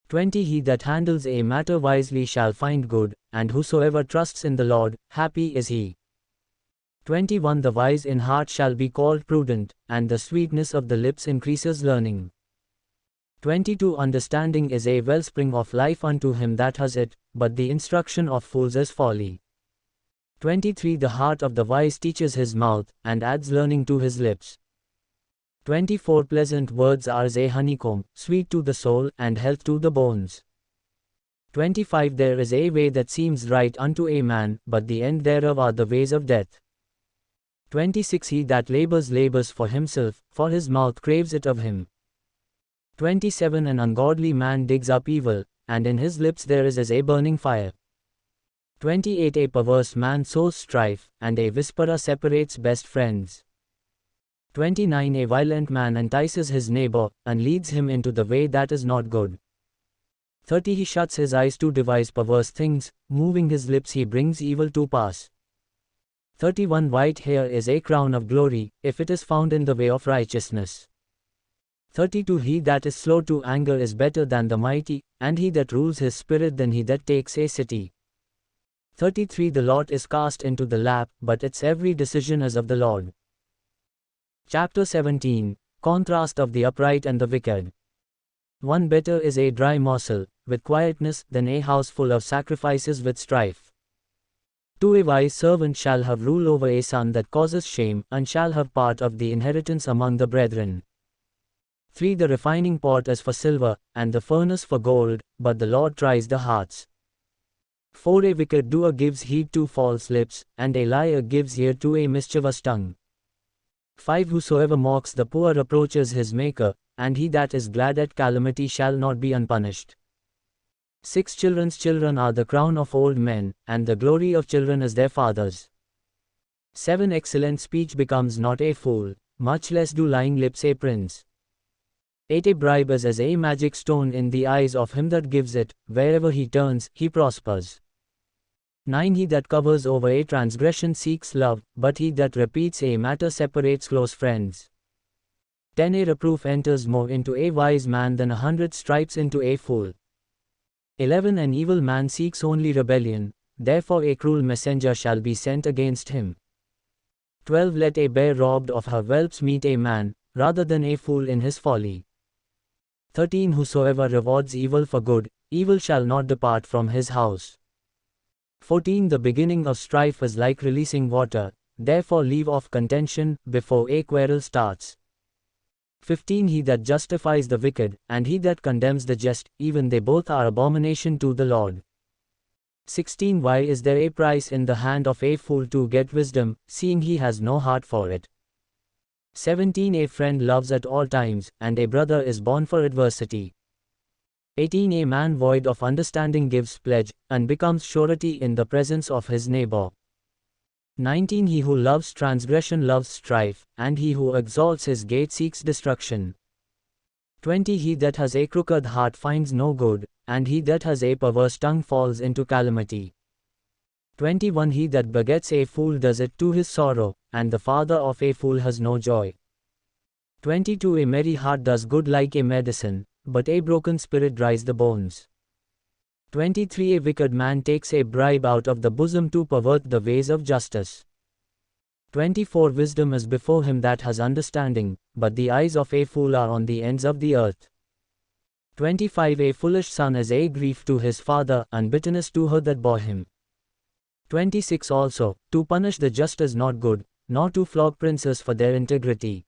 20 He that handles a matter wisely shall find good, and whosoever trusts in the Lord, happy is he. 21 The wise in heart shall be called prudent, and the sweetness of the lips increases learning. 22 Understanding is a wellspring of life unto him that has it, but the instruction of fools is folly. 23 The heart of the wise teaches his mouth, and adds learning to his lips. 24 Pleasant words are as a honeycomb, sweet to the soul, and health to the bones. 25 There is a way that seems right unto a man, but the end thereof are the ways of death. 26 He that labors for himself, for his mouth craves it of him. 27 An ungodly man digs up evil, and in his lips there is as a burning fire. 28 A perverse man sows strife, and a whisperer separates best friends. 29 A violent man entices his neighbor, and leads him into the way that is not good. 30 He shuts his eyes to devise perverse things, moving his lips he brings evil to pass. 31 White hair is a crown of glory, if it is found in the way of righteousness. 32 He that is slow to anger is better than the mighty, and he that rules his spirit than he that takes a city. 33 The lot is cast into the lap, but its every decision is of the Lord. Chapter 17 Contrast of the upright and the wicked. 1 Better is a dry morsel, with quietness, than a house full of sacrifices with strife. 2 A wise servant shall have rule over a son that causes shame, and shall have part of the inheritance among the brethren. 3 The refining pot is for silver, and the furnace for gold, but the Lord tries the hearts. 4 A wicked doer gives heed to false lips, and a liar gives ear to a mischievous tongue. 5 Whosoever mocks the poor approaches his Maker, and he that is glad at calamity shall not be unpunished. 6 Children's children are the crown of old men, and the glory of children is their fathers. 7 Excellent speech becomes not a fool, much less do lying lips a prince. 8 A bribe is as a magic stone in the eyes of him that gives it, wherever he turns, he prospers. 9 He that covers over a transgression seeks love, but he that repeats a matter separates close friends. 10 A reproof enters more into a wise man than 100 stripes into a fool. 11 An evil man seeks only rebellion, therefore a cruel messenger shall be sent against him. 12 Let a bear robbed of her whelps meet a man, rather than a fool in his folly. 13 Whosoever rewards evil for good, evil shall not depart from his house. 14 The beginning of strife is like releasing water, therefore leave off contention, before a quarrel starts. 15 He that justifies the wicked, and he that condemns the just, even they both are abomination to the Lord. 16 Why is there a price in the hand of a fool to get wisdom, seeing he has no heart for it? 17 A friend loves at all times, and a brother is born for adversity. 18 A man void of understanding gives pledge, and becomes surety in the presence of his neighbor. 19 He who loves transgression loves strife, and he who exalts his gate seeks destruction. 20 He that has a crooked heart finds no good, and he that has a perverse tongue falls into calamity. 21 He that begets a fool does it to his sorrow, and the father of a fool has no joy. 22 A merry heart does good like a medicine, but a broken spirit dries the bones. 23 A wicked man takes a bribe out of the bosom to pervert the ways of justice. 24 Wisdom is before him that has understanding, but the eyes of a fool are on the ends of the earth. 25 A foolish son is a grief to his father, and bitterness to her that bore him. 26 Also, to punish the just is not good, nor to flog princes for their integrity.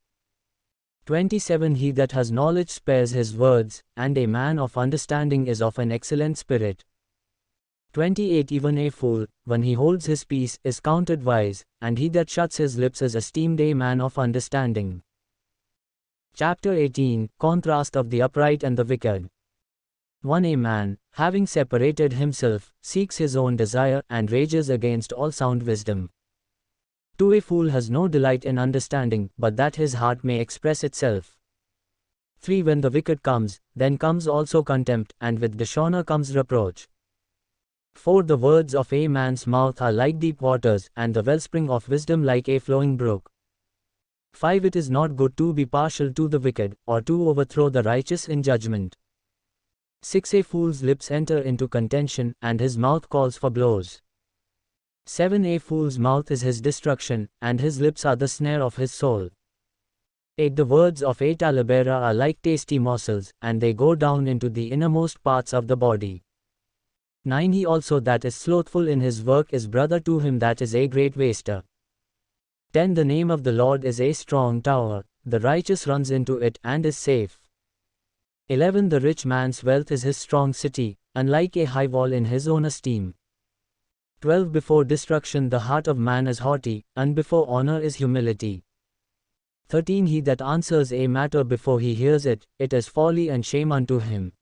27 He that has knowledge spares his words, and a man of understanding is of an excellent spirit. 28 Even a fool, when he holds his peace, is counted wise, and he that shuts his lips is esteemed a man of understanding. Chapter 18 Contrast of the upright and the wicked. 1 A man, having separated himself, seeks his own desire, and rages against all sound wisdom. 2 A fool has no delight in understanding, but that his heart may express itself. 3 When the wicked comes, then comes also contempt, and with dishonor comes reproach. 4 The words of a man's mouth are like deep waters, and the wellspring of wisdom like a flowing brook. 5 It is not good to be partial to the wicked, or to overthrow the righteous in judgment. 6 A fool's lips enter into contention, and his mouth calls for blows. 7 A fool's mouth is his destruction, and his lips are the snare of his soul. 8 The words of a talebearer are like tasty morsels, and they go down into the innermost parts of the body. 9 He also that is slothful in his work is brother to him that is a great waster. 10 The name of the Lord is a strong tower, the righteous runs into it and is safe. 11 The rich man's wealth is his strong city, unlike a high wall in his own esteem. 12 Before destruction the heart of man is haughty, and before honor is humility. 13 He that answers a matter before he hears it, it is folly and shame unto him.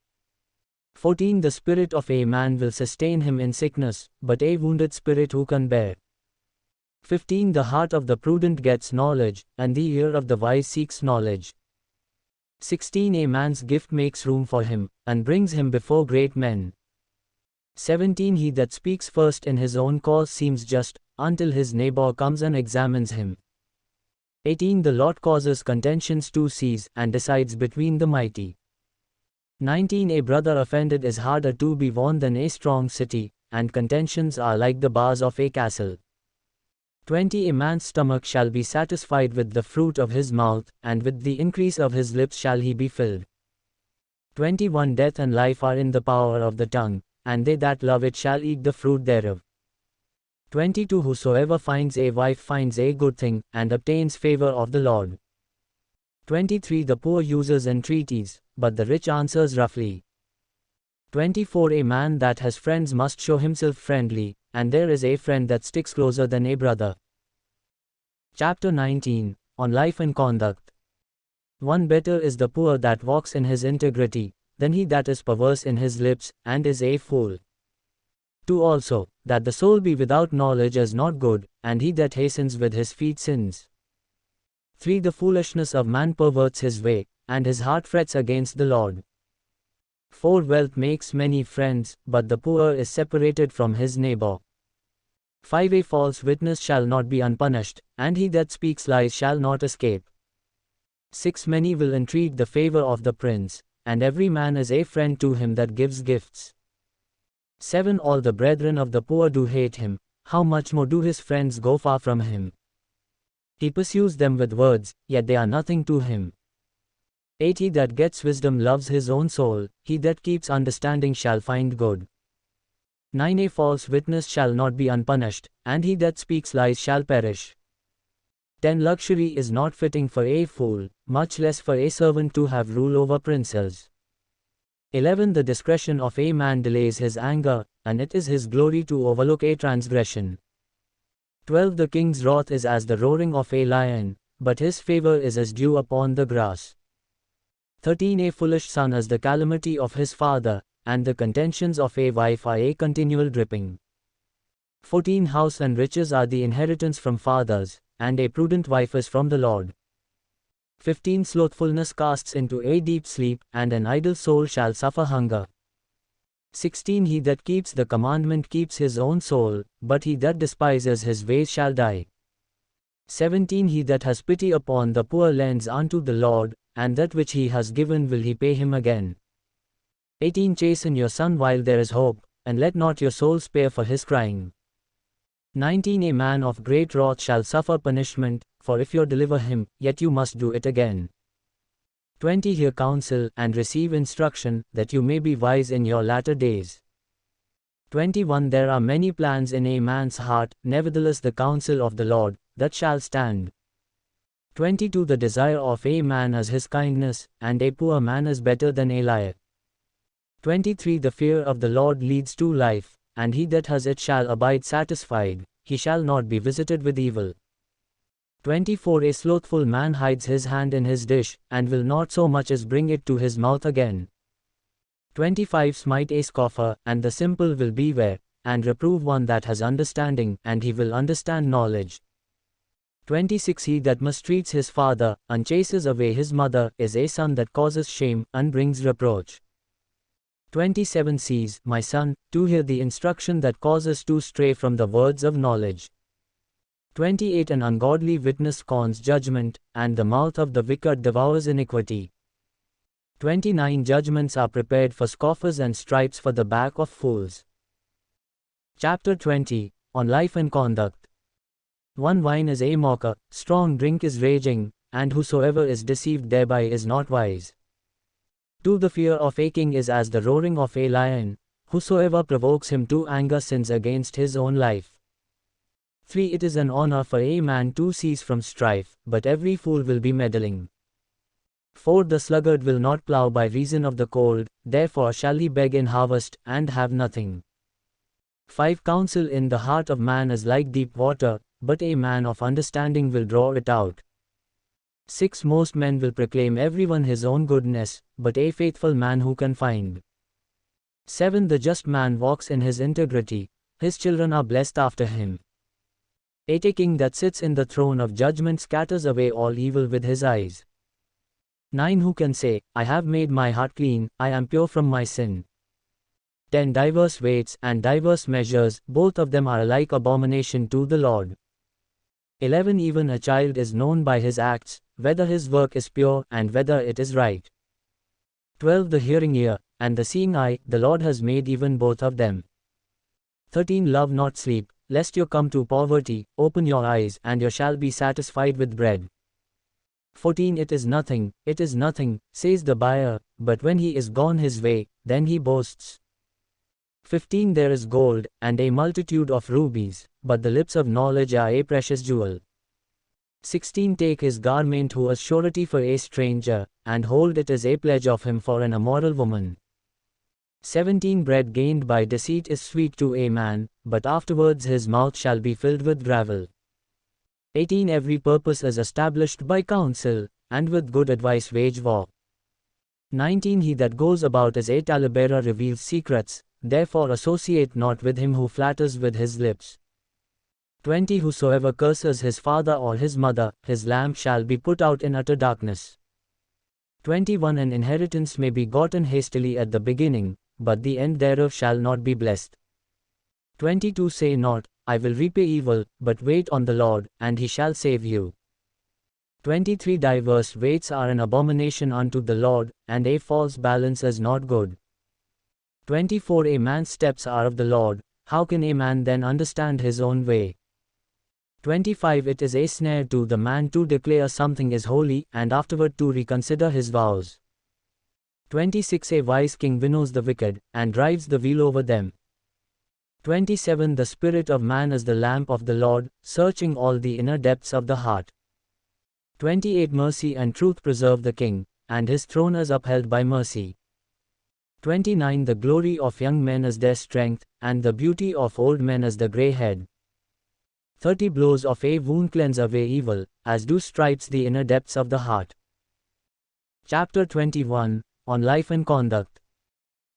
14 The spirit of a man will sustain him in sickness, but a wounded spirit who can bear. 15 The heart of the prudent gets knowledge, and the ear of the wise seeks knowledge. 16 A man's gift makes room for him, and brings him before great men. 17 He that speaks first in his own cause seems just, until his neighbor comes and examines him. 18 The Lord causes contentions to cease, and decides between the mighty. 19 A brother offended is harder to be won than a strong city, and contentions are like the bars of a castle. 20 A man's stomach shall be satisfied with the fruit of his mouth, and with the increase of his lips shall he be filled. 21 Death and life are in the power of the tongue, and they that love it shall eat the fruit thereof. 22 Whosoever finds a wife finds a good thing, and obtains favor of the Lord. 23 The poor uses entreaties, but the rich answers roughly. 24 A man that has friends must show himself friendly, and there is a friend that sticks closer than a brother. Chapter 19 On Life and Conduct. 1 Better is the poor that walks in his integrity, than he that is perverse in his lips, and is a fool. 2 Also, that the soul be without knowledge is not good, and he that hastens with his feet sins. 3 The foolishness of man perverts his way, and his heart frets against the Lord. 4 Wealth makes many friends, but the poor is separated from his neighbor. 5 A false witness shall not be unpunished, and he that speaks lies shall not escape. 6 Many will entreat the favor of the prince, and every man is a friend to him that gives gifts. 7 All the brethren of the poor do hate him, how much more do his friends go far from him? He pursues them with words, yet they are nothing to him. 8 He that gets wisdom loves his own soul, he that keeps understanding shall find good. 9 A false witness shall not be unpunished, and he that speaks lies shall perish. 10 Luxury is not fitting for a fool, much less for a servant to have rule over princes. 11 The discretion of a man delays his anger, and it is his glory to overlook a transgression. 12 The king's wrath is as the roaring of a lion, but his favor is as dew upon the grass. 13 A foolish son is the calamity of his father, and the contentions of a wife are a continual dripping. 14 House and riches are the inheritance from fathers, and a prudent wife is from the Lord. 15 Slothfulness casts into a deep sleep, and an idle soul shall suffer hunger. 16 He that keeps the commandment keeps his own soul, but he that despises his ways shall die. 17 He that has pity upon the poor lends unto the Lord, and that which he has given will he pay him again. 18 Chasten your son while there is hope, and let not your soul spare for his crying. 19 A man of great wrath shall suffer punishment, for if you deliver him, yet you must do it again. 20 Hear counsel, and receive instruction, that you may be wise in your latter days. 21 There are many plans in a man's heart, nevertheless the counsel of the Lord, that shall stand. 22 The desire of a man is his kindness, and a poor man is better than a liar. 23 The fear of the Lord leads to life, and he that has it shall abide satisfied, he shall not be visited with evil. 24 A slothful man hides his hand in his dish, and will not so much as bring it to his mouth again. 25 Smite a scoffer, and the simple will beware, and reprove one that has understanding, and he will understand knowledge. 26 He that mistreats his father, and chases away his mother, is a son that causes shame, and brings reproach. 27 Cease, my son, to hear the instruction that causes to stray from the words of knowledge. 28 An ungodly witness scorns judgment, and the mouth of the wicked devours iniquity. 29 Judgments are prepared for scoffers and stripes for the back of fools. Chapter 20 On Life and Conduct. 1 Wine is a mocker, strong drink is raging, and whosoever is deceived thereby is not wise. 2 The fear of a king is as the roaring of a lion, whosoever provokes him to anger sins against his own life. 3 It is an honor for a man to cease from strife, but every fool will be meddling. 4 The sluggard will not plough by reason of the cold, therefore shall he beg in harvest, and have nothing. 5 Counsel in the heart of man is like deep water, but a man of understanding will draw it out. 6 Most men will proclaim everyone his own goodness, but a faithful man who can find. 7 The just man walks in his integrity, his children are blessed after him. 8 A king that sits in the throne of judgment scatters away all evil with his eyes. 9 Who can say, I have made my heart clean, I am pure from my sin. 10 Diverse weights and diverse measures, both of them are alike abomination to the Lord. 11 Even a child is known by his acts, whether his work is pure, and whether it is right. 12 The hearing ear, and the seeing eye, the Lord has made even both of them. 13 Love not sleep, lest you come to poverty, open your eyes, and you shall be satisfied with bread. 14 It is nothing, says the buyer, but when he is gone his way, then he boasts. 15 There is gold, and a multitude of rubies, but the lips of knowledge are a precious jewel. 16 Take his garment who is surety for a stranger, and hold it as a pledge of him for an immoral woman. 17 Bread gained by deceit is sweet to a man, but afterwards his mouth shall be filled with gravel. 18 Every purpose is established by counsel, and with good advice wage war. 19 He that goes about as a talebearer reveals secrets, therefore associate not with him who flatters with his lips. 20 Whosoever curses his father or his mother, his lamp shall be put out in utter darkness. 21 An inheritance may be gotten hastily at the beginning, but the end thereof shall not be blessed. 22 Say not, I will repay evil, but wait on the Lord, and he shall save you. 23 Diverse weights are an abomination unto the Lord, and a false balance is not good. 24 A man's steps are of the Lord, how can a man then understand his own way? 25 It is a snare to the man to declare something is holy, and afterward to reconsider his vows. 26 A wise king winnows the wicked, and drives the wheel over them. 27 The spirit of man is the lamp of the Lord, searching all the inner depths of the heart. 28 Mercy and truth preserve the king, and his throne is upheld by mercy. 29 The glory of young men is their strength, and the beauty of old men is the grey head. 30 Blows of a wound cleanse away evil, as do stripes the inner depths of the heart. Chapter 21 On Life and Conduct.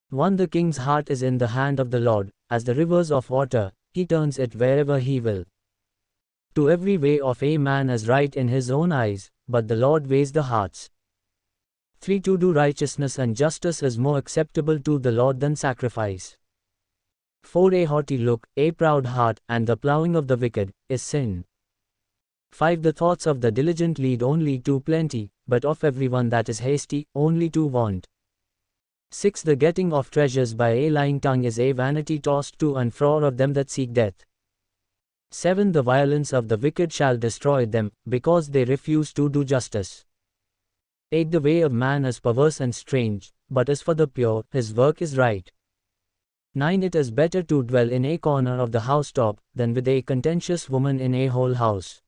1 The king's heart is in the hand of the Lord, as the rivers of water, he turns it wherever he will. 2 Every way of a man is right in his own eyes, but the Lord weighs the hearts. 3 To do righteousness and justice is more acceptable to the Lord than sacrifice. 4 A haughty look, a proud heart, and the plowing of the wicked, is sin. 5 The thoughts of the diligent lead only to plenty, but of everyone that is hasty, only to want. 6 The getting of treasures by a lying tongue is a vanity tossed to and fro of them that seek death. 7 The violence of the wicked shall destroy them, because they refuse to do justice. 8 The way of man is perverse and strange, but as for the pure, his work is right. 9 It is better to dwell in a corner of the housetop, than with a contentious woman in a whole house.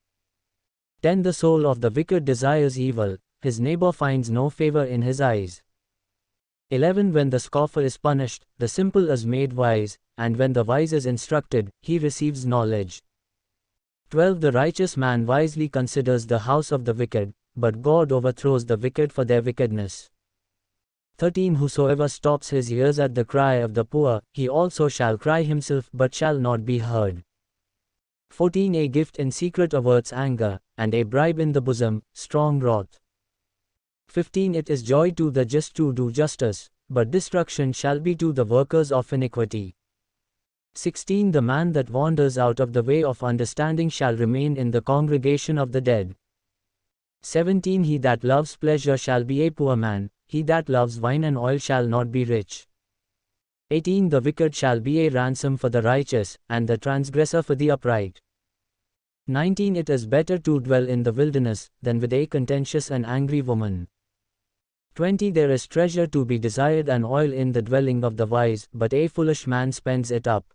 10 The soul of the wicked desires evil, his neighbor finds no favor in his eyes. 11 When the scoffer is punished, the simple is made wise, and when the wise is instructed, he receives knowledge. 12 The righteous man wisely considers the house of the wicked, but God overthrows the wicked for their wickedness. 13 Whosoever stops his ears at the cry of the poor, he also shall cry himself but shall not be heard. 14 A gift in secret averts anger, and a bribe in the bosom, strong wrath. 15 It is joy to the just to do justice, but destruction shall be to the workers of iniquity. 16 The man that wanders out of the way of understanding shall remain in the congregation of the dead. 17 He that loves pleasure shall be a poor man, he that loves wine and oil shall not be rich. 18 The wicked shall be a ransom for the righteous, and the transgressor for the upright. 19 It is better to dwell in the wilderness, than with a contentious and angry woman. 20 There is treasure to be desired and oil in the dwelling of the wise, but a foolish man spends it up.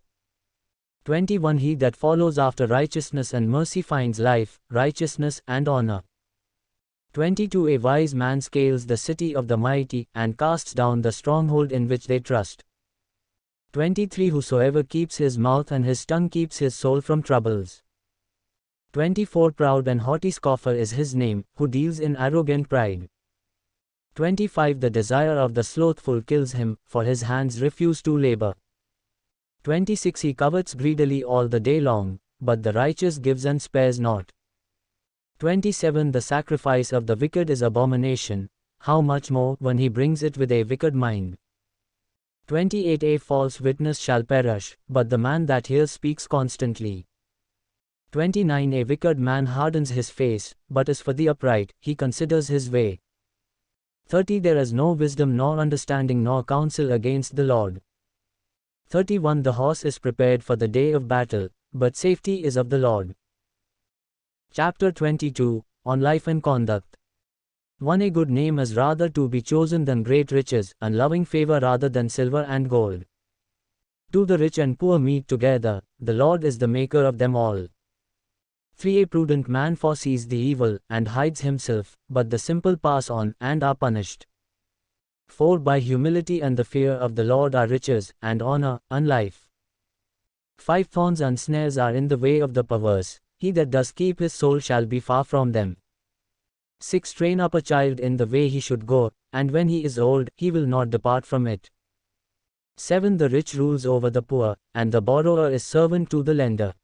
21 He that follows after righteousness and mercy finds life, righteousness, and honor. 22 A wise man scales the city of the mighty, and casts down the stronghold in which they trust. 23 Whosoever keeps his mouth and his tongue keeps his soul from troubles. 24 Proud and haughty scoffer is his name, who deals in arrogant pride. 25 The desire of the slothful kills him, for his hands refuse to labor. 26 He covets greedily all the day long, but the righteous gives and spares not. 27 The sacrifice of the wicked is abomination, how much more when he brings it with a wicked mind. 28 A false witness shall perish, but the man that hears speaks constantly. 29 A wicked man hardens his face, but as for the upright, he considers his way. 30 There is no wisdom nor understanding nor counsel against the Lord. 31 The horse is prepared for the day of battle, but safety is of the Lord. Chapter 22, On Life and Conduct. 1 A good name is rather to be chosen than great riches, and loving favor rather than silver and gold. 2 The rich and poor meet together, the Lord is the maker of them all. 3 A prudent man foresees the evil, and hides himself, but the simple pass on, and are punished. 4 By humility and the fear of the Lord are riches, and honor, and life. 5 Thorns and snares are in the way of the perverse, he that does keep his soul shall be far from them. 6 Train up a child in the way he should go, and when he is old, he will not depart from it. 7 The rich rules over the poor, and the borrower is servant to the lender.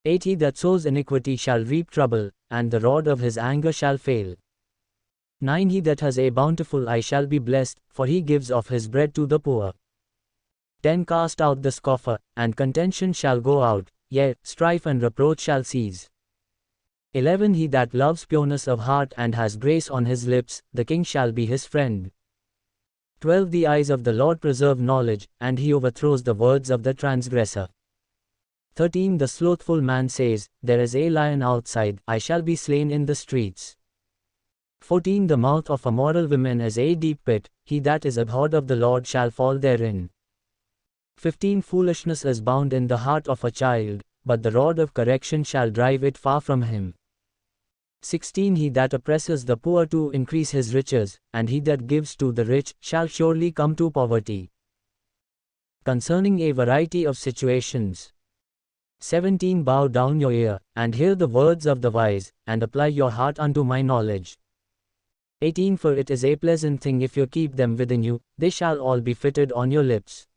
8 He that sows iniquity shall reap trouble, and the rod of his anger shall fail. 9 He that has a bountiful eye shall be blessed, for he gives of his bread to the poor. 10 Cast out the scoffer, and contention shall go out, yea, strife and reproach shall cease. 11 He that loves pureness of heart and has grace on his lips, the king shall be his friend. 12 The eyes of the Lord preserve knowledge, and he overthrows the words of the transgressor. 13 The slothful man says, There is a lion outside, I shall be slain in the streets. 14 The mouth of immoral women is a deep pit, he that is abhorred of the Lord shall fall therein. 15 Foolishness is bound in the heart of a child, but the rod of correction shall drive it far from him. 16 He that oppresses the poor to increase his riches, and he that gives to the rich, shall surely come to poverty. Concerning a variety of situations. 17 Bow down your ear, and hear the words of the wise, and apply your heart unto my knowledge. 18 For it is a pleasant thing if you keep them within you, they shall all be fitted on your lips.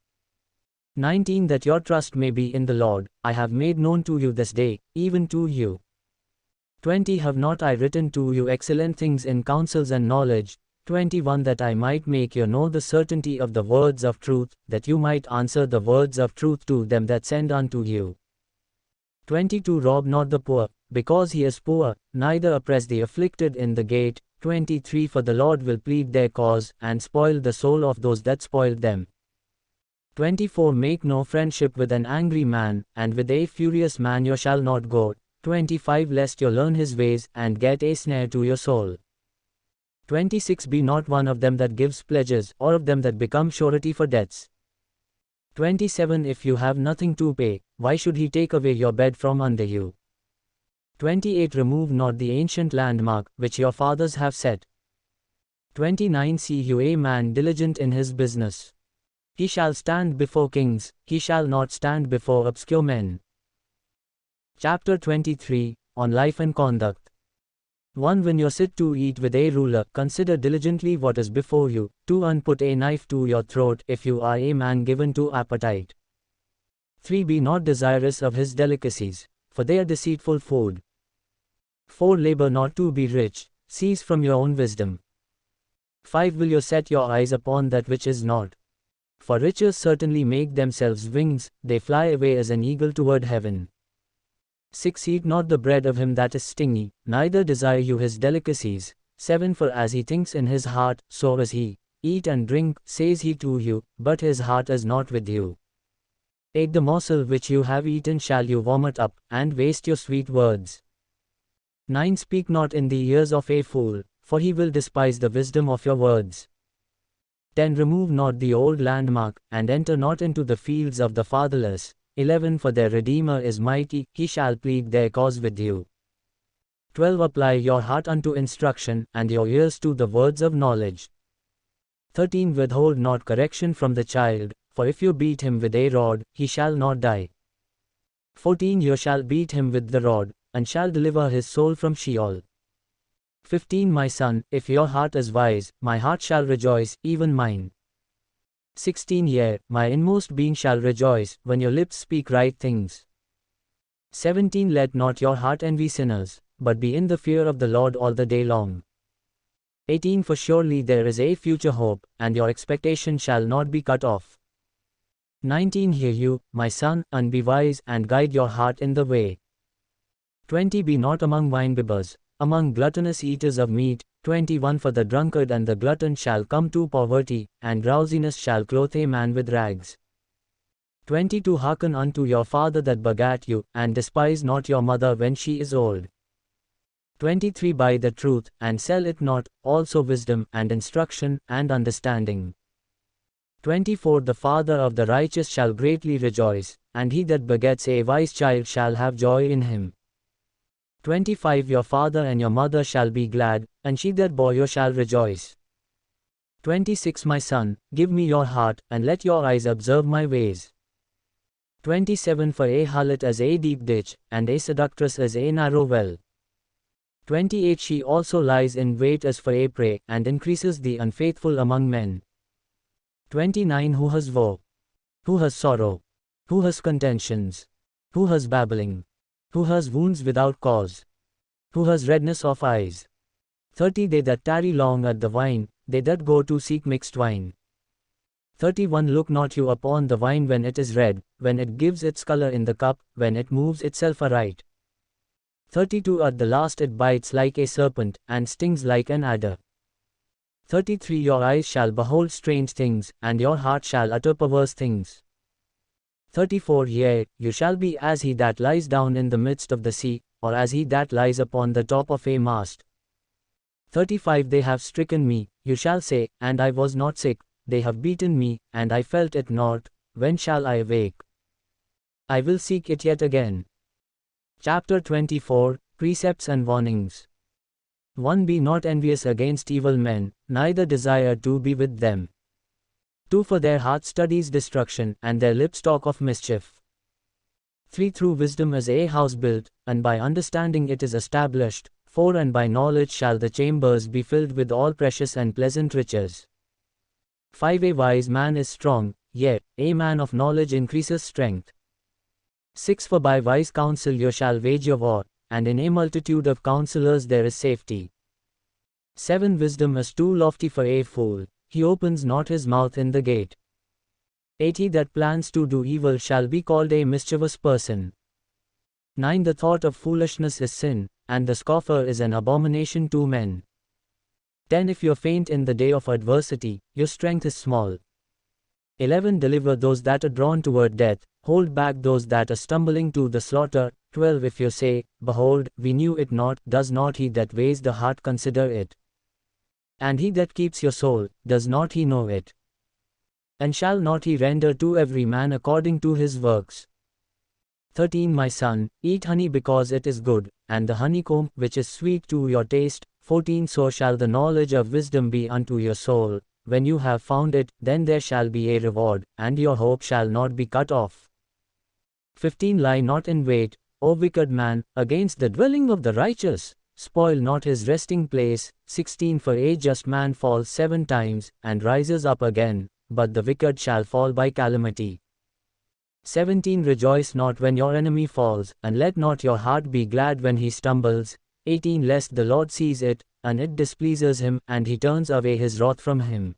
19 That your trust may be in the Lord, I have made known to you this day, even to you. 20 Have not I written to you excellent things in counsels and knowledge? 21 That I might make you know the certainty of the words of truth, that you might answer the words of truth to them that send unto you. 22 Rob not the poor, because he is poor, neither oppress the afflicted in the gate. 23 For the Lord will plead their cause, and spoil the soul of those that spoiled them. 24 Make no friendship with an angry man, and with a furious man you shall not go. 25 Lest you learn his ways, and get a snare to your soul. 26 Be not one of them that gives pledges, or of them that become surety for debts. 27 If you have nothing to pay, why should he take away your bed from under you? 28 Remove not the ancient landmark, which your fathers have set. 29 See you a man diligent in his business. He shall stand before kings, he shall not stand before obscure men. Chapter 23, On Life and Conduct. 1 When you sit to eat with a ruler, consider diligently what is before you. 2 And put a knife to your throat, if you are a man given to appetite. 3 Be not desirous of his delicacies, for they are deceitful food. 4 Labor not to be rich, cease from your own wisdom. 5 Will you set your eyes upon that which is not? For riches certainly make themselves wings, they fly away as an eagle toward heaven. 6 Eat not the bread of him that is stingy, neither desire you his delicacies. 7 For as he thinks in his heart, so is he. Eat and drink, says he to you, but his heart is not with you. 8 The morsel which you have eaten shall you vomit up, and waste your sweet words. 9 Speak not in the ears of a fool, for he will despise the wisdom of your words. 10 Remove not the old landmark, and enter not into the fields of the fatherless. 11 For their Redeemer is mighty, he shall plead their cause with you. 12 Apply your heart unto instruction, and your ears to the words of knowledge. 13 Withhold not correction from the child, for if you beat him with a rod, he shall not die. 14 You shall beat him with the rod, and shall deliver his soul from Sheol. 15 My son, if your heart is wise, my heart shall rejoice, even mine. 16 Yea, my inmost being shall rejoice, when your lips speak right things. 17 Let not your heart envy sinners, but be in the fear of the Lord all the day long. 18 For surely there is a future hope, and your expectation shall not be cut off. 19 Hear you, my son, and be wise, and guide your heart in the way. 20 Be not among winebibbers, among gluttonous eaters of meat. 21 For the drunkard and the glutton shall come to poverty, and drowsiness shall clothe a man with rags. 22 Hearken unto your father that begat you, and despise not your mother when she is old. 23 Buy the truth, and sell it not, also wisdom, and instruction, and understanding. 24 The father of the righteous shall greatly rejoice, and he that begets a wise child shall have joy in him. 25 Your father and your mother shall be glad, and she that bore you shall rejoice. 26 My son, give me your heart, and let your eyes observe my ways. 27 For a harlot as a deep ditch, and a seductress as a narrow well. 28 She also lies in wait as for a prey, and increases the unfaithful among men. 29 Who has woe? Who has sorrow? Who has contentions? Who has babbling? Who has wounds without cause? Who has redness of eyes? 30 They that tarry long at the vine, they that go to seek mixed wine. 31 Look not you upon the wine when it is red, when it gives its color in the cup, when it moves itself aright. 32 At the last it bites like a serpent, and stings like an adder. 33 Your eyes shall behold strange things, and your heart shall utter perverse things. 34 Yea, you shall be as he that lies down in the midst of the sea, or as he that lies upon the top of a mast. 35 They have stricken me, you shall say, and I was not sick. They have beaten me, and I felt it not. When shall I awake? I will seek it yet again. Chapter 24, Precepts and Warnings. 1 Be not envious against evil men, neither desire to be with them. 2 For their heart studies destruction, and their lips talk of mischief. 3 Through wisdom is a house built, and by understanding it is established. 4 And by knowledge shall the chambers be filled with all precious and pleasant riches. 5 A wise man is strong, yea, a man of knowledge increases strength. 6 For by wise counsel you shall wage your war, and in a multitude of counselors there is safety. 7 Wisdom is too lofty for a fool, he opens not his mouth in the gate. 8 He that plans to do evil shall be called a mischievous person. 9 The thought of foolishness is sin, and the scoffer is an abomination to men. 10 If you faint in the day of adversity, your strength is small. 11 Deliver those that are drawn toward death, hold back those that are stumbling to the slaughter. 12 If you say, Behold, we knew it not, does not he that weighs the heart consider it? And he that keeps your soul, does not he know it? And shall not he render to every man according to his works? 13 My son, eat honey because it is good, and the honeycomb which is sweet to your taste. 14 So shall the knowledge of wisdom be unto your soul. When you have found it, then there shall be a reward, and your hope shall not be cut off. 15 Lie not in wait, O wicked man, against the dwelling of the righteous. Spoil not his resting place. 16 For a just man falls 7 times, and rises up again, but the wicked shall fall by calamity. 17 Rejoice not when your enemy falls, and let not your heart be glad when he stumbles. 18 Lest the Lord sees it, and it displeases him, and he turns away his wrath from him.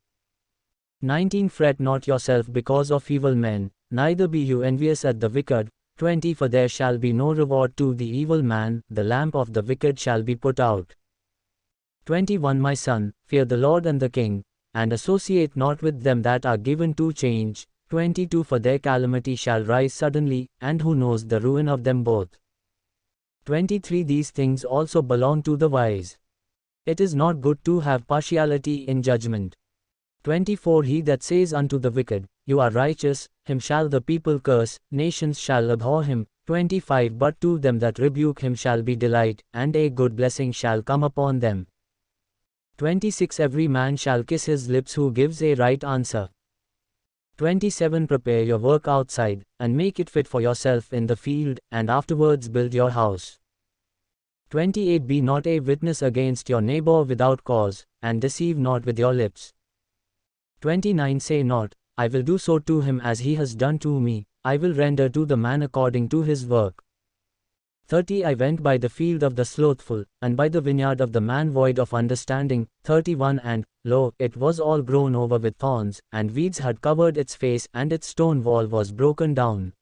19 Fret not yourself because of evil men, neither be you envious at the wicked. 20 For there shall be no reward to the evil man, the lamp of the wicked shall be put out. 21 My son, fear the Lord and the king, and associate not with them that are given to change. 22 For their calamity shall rise suddenly, and who knows the ruin of them both. 23 These things also belong to the wise. It is not good to have partiality in judgment. 24 He that says unto the wicked, You are righteous, him shall the people curse, nations shall abhor him. 25 But to them that rebuke him shall be delight, and a good blessing shall come upon them. 26 Every man shall kiss his lips who gives a right answer. 27 Prepare your work outside, and make it fit for yourself in the field, and afterwards build your house. 28 Be not a witness against your neighbor without cause, and deceive not with your lips. 29 Say not, I will do so to him as he has done to me, I will render to the man according to his work. 30 I went by the field of the slothful, and by the vineyard of the man void of understanding. 31 And, lo, it was all grown over with thorns, and weeds had covered its face, and its stone wall was broken down.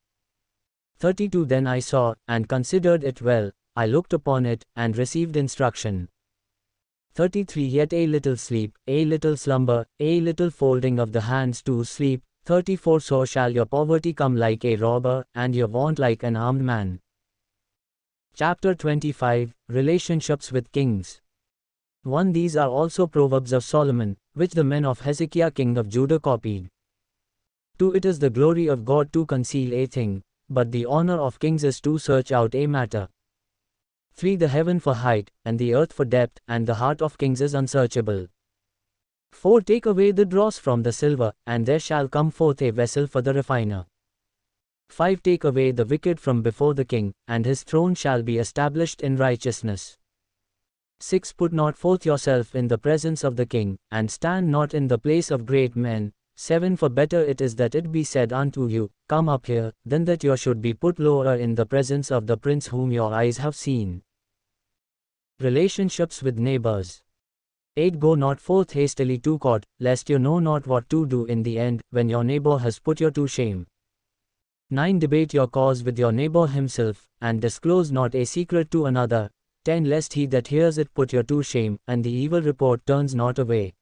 32 Then I saw, and considered it well, I looked upon it, and received instruction. 33 Yet a little sleep, a little slumber, a little folding of the hands to sleep. 34 So shall your poverty come like a robber, and your want like an armed man. Chapter 25 Relationships with Kings. 1 These are also Proverbs of Solomon, which the men of Hezekiah king of Judah copied. 2 It is the glory of God to conceal a thing, but the honor of kings is to search out a matter. 3 The heaven for height, and the earth for depth, and the heart of kings is unsearchable. 4 Take away the dross from the silver, and there shall come forth a vessel for the refiner. 5 Take away the wicked from before the king, and his throne shall be established in righteousness. 6 Put not forth yourself in the presence of the king, and stand not in the place of great men. 7 For better it is that it be said unto you, Come up here, than that you should be put lower in the presence of the prince whom your eyes have seen. Relationships with neighbors. 8 Go not forth hastily to court, lest you know not what to do in the end, when your neighbor has put you to shame. 9 Debate your cause with your neighbor himself, and disclose not a secret to another. 10 Lest he that hears it put you to shame, and the evil report turns not away.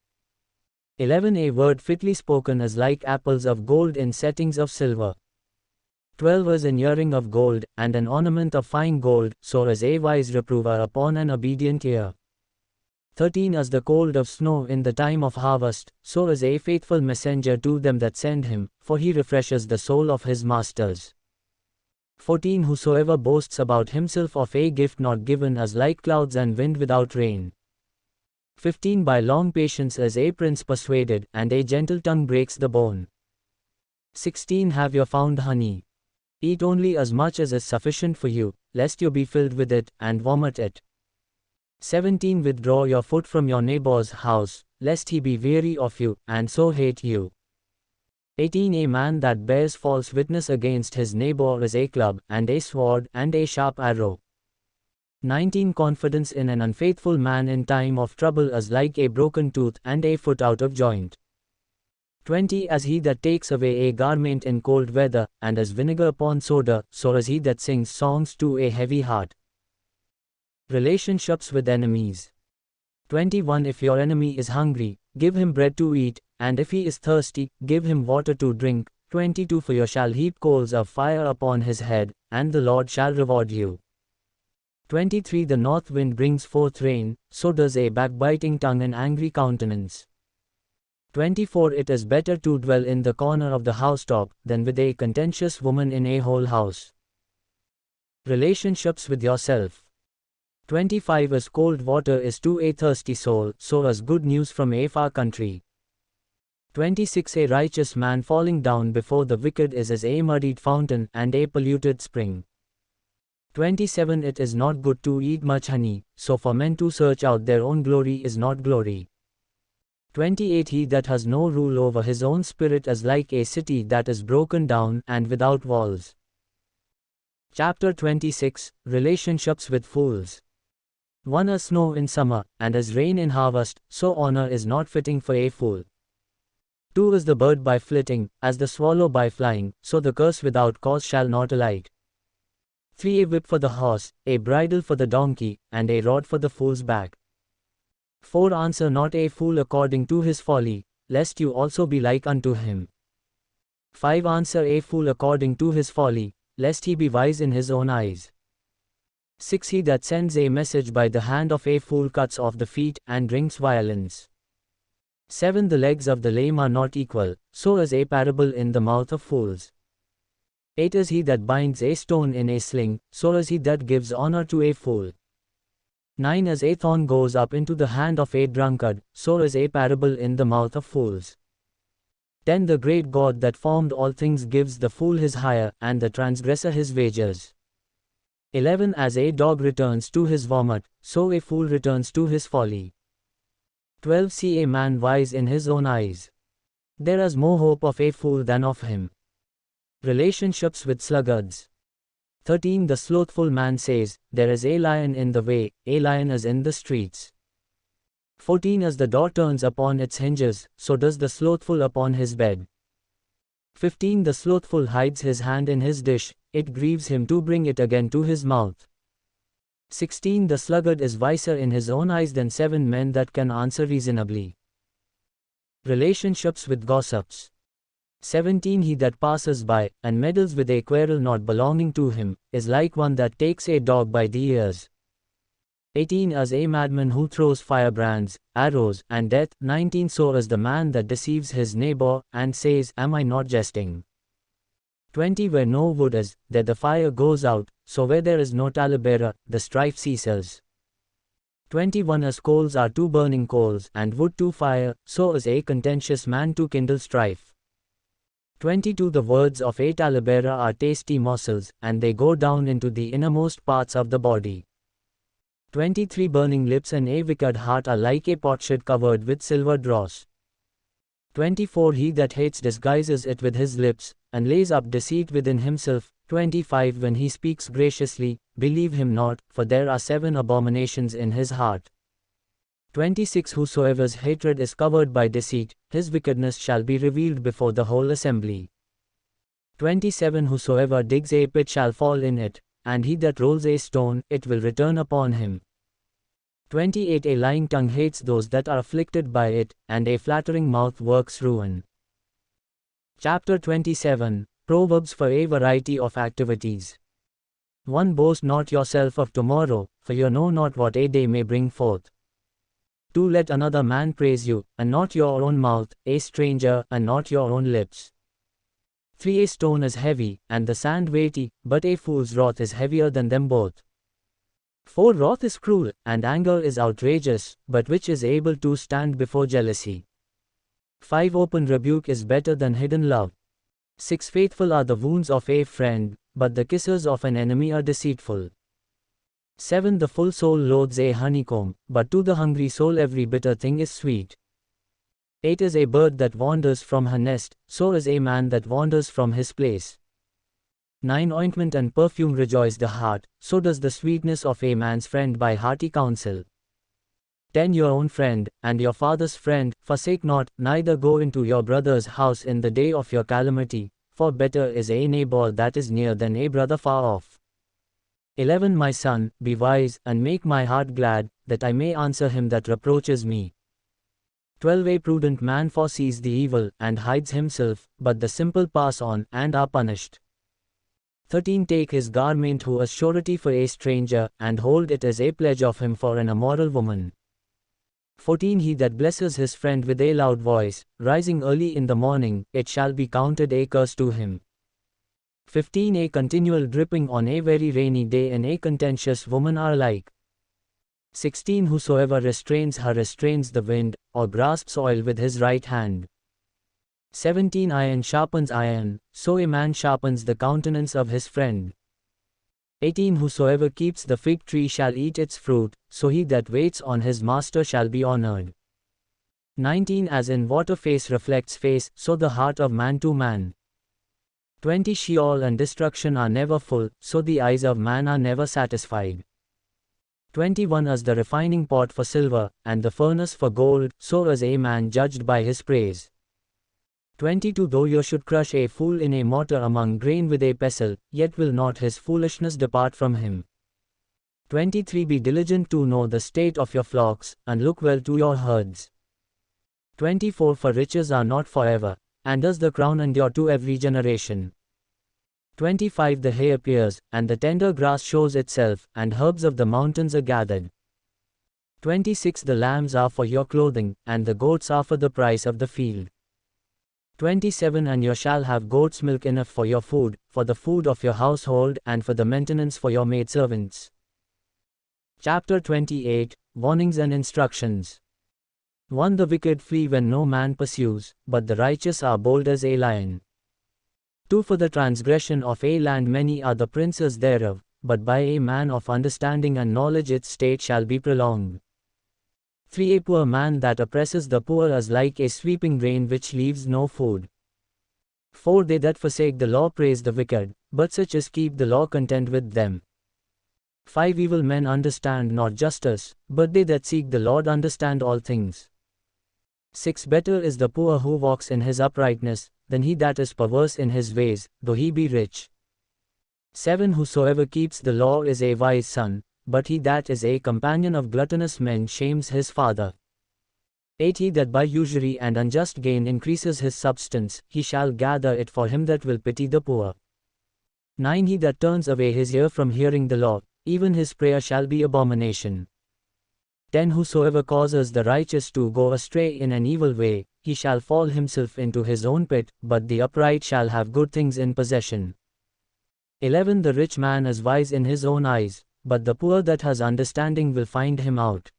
11 A word fitly spoken is like apples of gold in settings of silver. 12 Is an earring of gold, and an ornament of fine gold, so is a wise reprover upon an obedient ear. 13 As the cold of snow in the time of harvest, so is a faithful messenger to them that send him, for he refreshes the soul of his masters. 14 Whosoever boasts about himself of a gift not given is like clouds and wind without rain. 15 By long patience is a prince persuaded, and a gentle tongue breaks the bone. 16 Have you found honey? Eat only as much as is sufficient for you, lest you be filled with it, and vomit it. 17 Withdraw your foot from your neighbor's house, lest he be weary of you, and so hate you. 18 A man that bears false witness against his neighbor is a club, and a sword, and a sharp arrow. 19 Confidence in an unfaithful man in time of trouble is like a broken tooth, and a foot out of joint. 20 As he that takes away a garment in cold weather, and as vinegar upon soda, so is he that sings songs to a heavy heart. Relationships with enemies. 21 If your enemy is hungry, give him bread to eat, and if he is thirsty, give him water to drink. 22 For you shall heap coals of fire upon his head, and the Lord shall reward you. 23 The north wind brings forth rain, so does a backbiting tongue and angry countenance. 24 It is better to dwell in the corner of the housetop, than with a contentious woman in a whole house. Relationships with yourself. 25 As cold water is to a thirsty soul, so is good news from a far country. 26 A righteous man falling down before the wicked is as a muddied fountain and a polluted spring. 27 It is not good to eat much honey, so for men to search out their own glory is not glory. 28 He that has no rule over his own spirit is like a city that is broken down and without walls. Chapter 26 Relationships with Fools. 1 As snow in summer, and as rain in harvest, so honor is not fitting for a fool. 2 As the bird by flitting, as the swallow by flying, so the curse without cause shall not alight. 3 A whip for the horse, a bridle for the donkey, and a rod for the fool's back. 4 Answer not a fool according to his folly, lest you also be like unto him. 5 Answer a fool according to his folly, lest he be wise in his own eyes. 6 He that sends a message by the hand of a fool cuts off the feet, and drinks violence. 7 The legs of the lame are not equal, so is a parable in the mouth of fools. 8 Is he that binds a stone in a sling, so is he that gives honor to a fool. 9 As a thorn goes up into the hand of a drunkard, so is a parable in the mouth of fools. 10 The great God that formed all things gives the fool his hire, and the transgressor his wages. 11 As a dog returns to his vomit, so a fool returns to his folly. 12 See a man wise in his own eyes. There is more hope of a fool than of him. Relationships with sluggards. 13 The slothful man says, there is a lion in the way, a lion is in the streets. 14 As the door turns upon its hinges, so does the slothful upon his bed. 15 The slothful hides his hand in his dish, it grieves him to bring it again to his mouth. 16 The sluggard is wiser in his own eyes than 7 men that can answer reasonably. Relationships with gossips. 17 He that passes by, and meddles with a quarrel not belonging to him, is like one that takes a dog by the ears. 18 As a madman who throws firebrands, arrows, and death. 19 So is the man that deceives his neighbor, and says, Am I not jesting? 20 Where no wood is, there the fire goes out, so where there is no talebearer, the strife ceases. 21 As coals are to burning coals, and wood to fire, so is a contentious man to kindle strife. 22 The words of a talebearer are tasty morsels, and they go down into the innermost parts of the body. 23 Burning lips and a wicked heart are like a potsherd covered with silver dross. 24 He that hates disguises it with his lips, and lays up deceit within himself. 25 When he speaks graciously, believe him not, for there are 7 abominations in his heart. 26 Whosoever's hatred is covered by deceit, his wickedness shall be revealed before the whole assembly. 27 Whosoever digs a pit shall fall in it, and he that rolls a stone, it will return upon him. 28 A lying tongue hates those that are afflicted by it, and a flattering mouth works ruin. Chapter 27 Proverbs for a variety of activities. 1 Boast not yourself of tomorrow, for you know not what a day may bring forth. 2 Let another man praise you, and not your own mouth, a stranger, and not your own lips. 3 A stone is heavy, and the sand weighty, but a fool's wrath is heavier than them both. 4 Wrath is cruel, and anger is outrageous, but which is able to stand before jealousy? 5 Open rebuke is better than hidden love. 6 Faithful are the wounds of a friend, but the kisses of an enemy are deceitful. 7 The full soul loathes a honeycomb, but to the hungry soul every bitter thing is sweet. 8 Is a bird that wanders from her nest, so is a man that wanders from his place. 9 Ointment and perfume rejoice the heart, so does the sweetness of a man's friend by hearty counsel. 10 Your own friend, and your father's friend, forsake not, neither go into your brother's house in the day of your calamity, for better is a neighbor that is near than a brother far off. 11 My son, be wise, and make my heart glad, that I may answer him that reproaches me. 12 A prudent man foresees the evil, and hides himself, but the simple pass on, and are punished. 13 Take his garment who is surety for a stranger, and hold it as a pledge of him for an immoral woman. 14 He that blesses his friend with a loud voice, rising early in the morning, it shall be counted a curse to him. 15 A continual dripping on a very rainy day and a contentious woman are alike. 16 Whosoever restrains her restrains the wind, or grasps oil with his right hand. 17 Iron sharpens iron, so a man sharpens the countenance of his friend. 18 Whosoever keeps the fig tree shall eat its fruit, so he that waits on his master shall be honored. 19 As in water face reflects face, so the heart of man to man. 20 Sheol and destruction are never full, so the eyes of man are never satisfied. 21 As the refining pot for silver, and the furnace for gold, so is a man judged by his praise. 22 Though you should crush a fool in a mortar among grain with a pestle, yet will not his foolishness depart from him. 23 Be diligent to know the state of your flocks, and look well to your herds. 24 For riches are not forever, and does the crown endure to every generation. 25 The hay appears, and the tender grass shows itself, and herbs of the mountains are gathered. 26 The lambs are for your clothing, and the goats are for the price of the field. 27 And you shall have goat's milk enough for your food, for the food of your household, and for the maintenance for your maidservants. Chapter 28 Warnings and Instructions. 1 The wicked flee when no man pursues, but the righteous are bold as a lion. 2 For the transgression of a land many are the princes thereof, but by a man of understanding and knowledge its state shall be prolonged. 3 A poor man that oppresses the poor is like a sweeping rain which leaves no food. 4 They that forsake the law praise the wicked, but such as keep the law content with them. 5 Evil men understand not justice, but they that seek the Lord understand all things. 6 Better is the poor who walks in his uprightness, than he that is perverse in his ways, though he be rich. 7 Whosoever keeps the law is a wise son, but he that is a companion of gluttonous men shames his father. 8 He that by usury and unjust gain increases his substance, he shall gather it for him that will pity the poor. 9 He that turns away his ear from hearing the law, even his prayer shall be abomination. 10 Whosoever causes the righteous to go astray in an evil way, he shall fall himself into his own pit, but the upright shall have good things in possession. 11 The rich man is wise in his own eyes, but the poor that has understanding will find him out.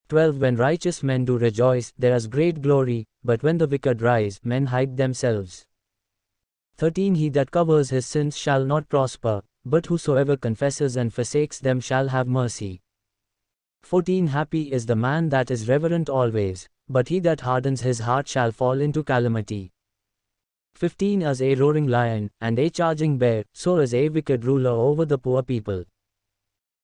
12 When righteous men do rejoice, there is great glory, but when the wicked rise, men hide themselves. 13 He that covers his sins shall not prosper, but whosoever confesses and forsakes them shall have mercy. 14 Happy is the man that is reverent always, but he that hardens his heart shall fall into calamity. 15 As a roaring lion, and a charging bear, so is a wicked ruler over the poor people.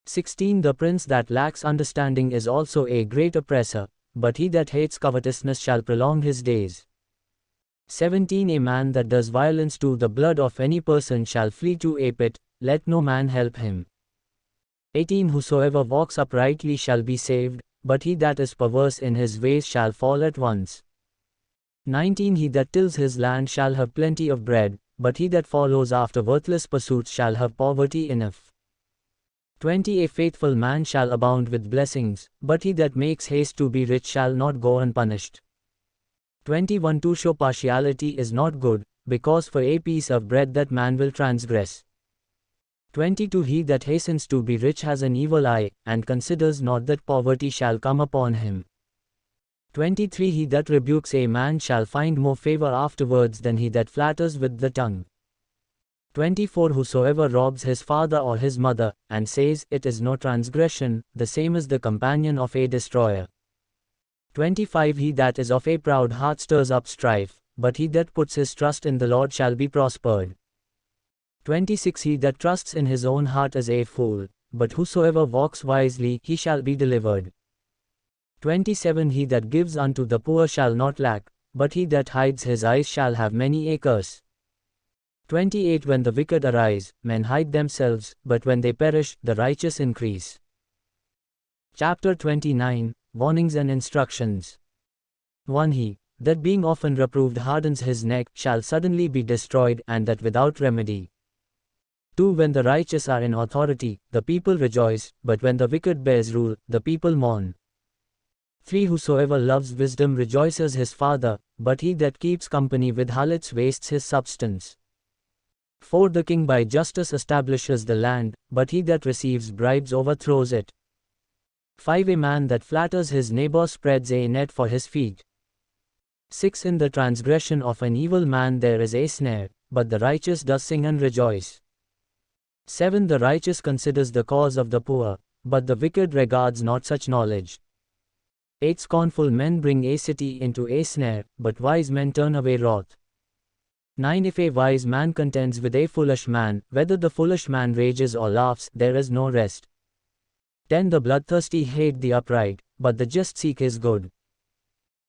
16 The prince that lacks understanding is also a great oppressor, but he that hates covetousness shall prolong his days. 17 A man that does violence to the blood of any person shall flee to a pit, let no man help him. 18 Whosoever walks uprightly shall be saved, but he that is perverse in his ways shall fall at once. 19 He that tills his land shall have plenty of bread, but he that follows after worthless pursuits shall have poverty enough. 20 A faithful man shall abound with blessings, but he that makes haste to be rich shall not go unpunished. 21 To show partiality is not good, because for a piece of bread that man will transgress. 22 He that hastens to be rich has an evil eye, and considers not that poverty shall come upon him. 23 He that rebukes a man shall find more favor afterwards than he that flatters with the tongue. 24 Whosoever robs his father or his mother, and says, It is no transgression, the same is the companion of a destroyer. 25 He that is of a proud heart stirs up strife, but he that puts his trust in the Lord shall be prospered. 26 He that trusts in his own heart is a fool, but whosoever walks wisely, he shall be delivered. 27 He that gives unto the poor shall not lack, but he that hides his eyes shall have many a curse. 28 When the wicked arise, men hide themselves, but when they perish, the righteous increase. Chapter 29 Warnings and Instructions. 1 He that being often reproved hardens his neck shall suddenly be destroyed, and that without remedy. 2. When the righteous are in authority, the people rejoice, but when the wicked bears rule, the people mourn. 3. Whosoever loves wisdom rejoices his father, but he that keeps company with harlots wastes his substance. 4. The king by justice establishes the land, but he that receives bribes overthrows it. 5. A man that flatters his neighbor spreads a net for his feet. 6. In the transgression of an evil man there is a snare, but the righteous does sing and rejoice. 7. The righteous considers the cause of the poor, but the wicked regards not such knowledge. 8. Scornful men bring a city into a snare, but wise men turn away wrath. 9. If a wise man contends with a foolish man, whether the foolish man rages or laughs, there is no rest. 10. The bloodthirsty hate the upright, but the just seek his good.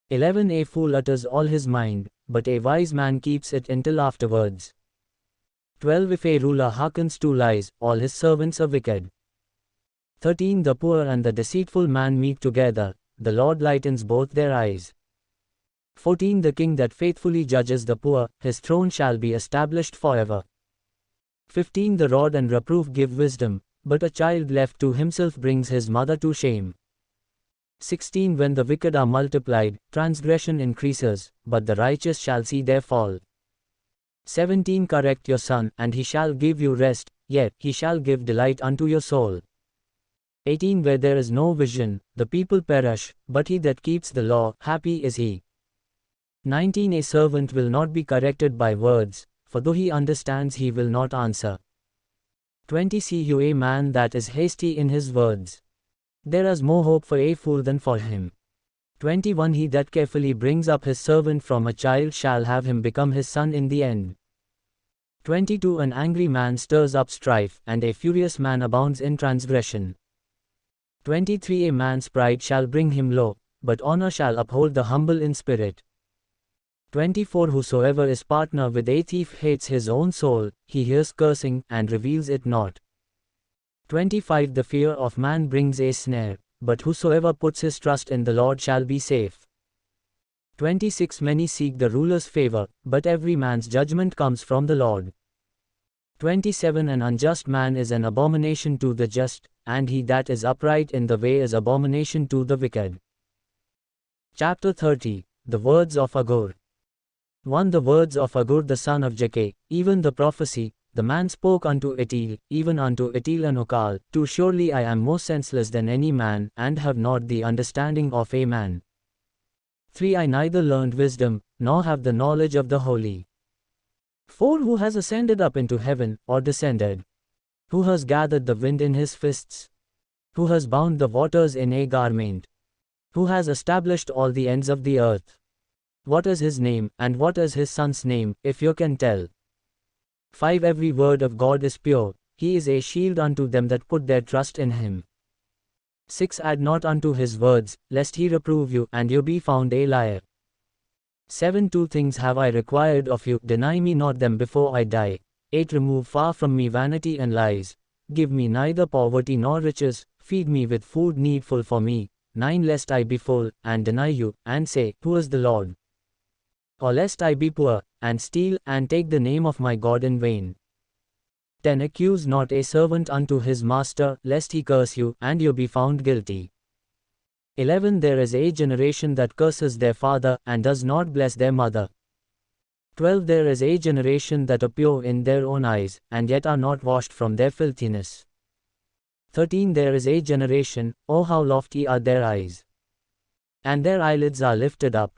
11. A fool utters all his mind, but a wise man keeps it until afterwards. 12. If a ruler hearkens to lies, all his servants are wicked. 13. The poor and the deceitful man meet together, the Lord lightens both their eyes. 14. The king that faithfully judges the poor, his throne shall be established forever. 15. The rod and reproof give wisdom, but a child left to himself brings his mother to shame. 16. When the wicked are multiplied, transgression increases, but the righteous shall see their fall. 17. Correct your son, and he shall give you rest, yet he shall give delight unto your soul. 18. Where there is no vision, the people perish, but he that keeps the law, happy is he. 19. A servant will not be corrected by words, for though he understands he will not answer. 20. See you a man that is hasty in his words. There is more hope for a fool than for him. 21. He that carefully brings up his servant from a child shall have him become his son in the end. 22. An angry man stirs up strife, and a furious man abounds in transgression. 23. A man's pride shall bring him low, but honor shall uphold the humble in spirit. 24. Whosoever is partner with a thief hates his own soul, he hears cursing, and reveals it not. 25. The fear of man brings a snare, but whosoever puts his trust in the Lord shall be safe. 26. Many seek the ruler's favor, but every man's judgment comes from the Lord. 27. An unjust man is an abomination to the just, and he that is upright in the way is abomination to the wicked. Chapter 30. The words of Agur. 1. The words of Agur the son of Jakeh, even the prophecy, the man spoke unto Etil, even unto Etil and Okal, 2. Surely I am more senseless than any man, and have not the understanding of a man. 3. I neither learned wisdom, nor have the knowledge of the holy. 4. Who has ascended up into heaven, or descended? Who has gathered the wind in his fists? Who has bound the waters in a garment? Who has established all the ends of the earth? What is his name, and what is his son's name, if you can tell? 5. Every word of God is pure, he is a shield unto them that put their trust in him. 6. Add not unto his words, lest he reprove you, and you be found a liar. 7. 2 things have I required of you, deny me not them before I die. 8. Remove far from me vanity and lies. Give me neither poverty nor riches, feed me with food needful for me. 9. Lest I be full, and deny you, and say, Who is the Lord? Or lest I be poor, and steal, and take the name of my God in vain. 10. Accuse not a servant unto his master, lest he curse you, and you be found guilty. 11. There is a generation that curses their father, and does not bless their mother. 12. There is a generation that are pure in their own eyes, and yet are not washed from their filthiness. 13. There is a generation, oh how lofty are their eyes! And their eyelids are lifted up.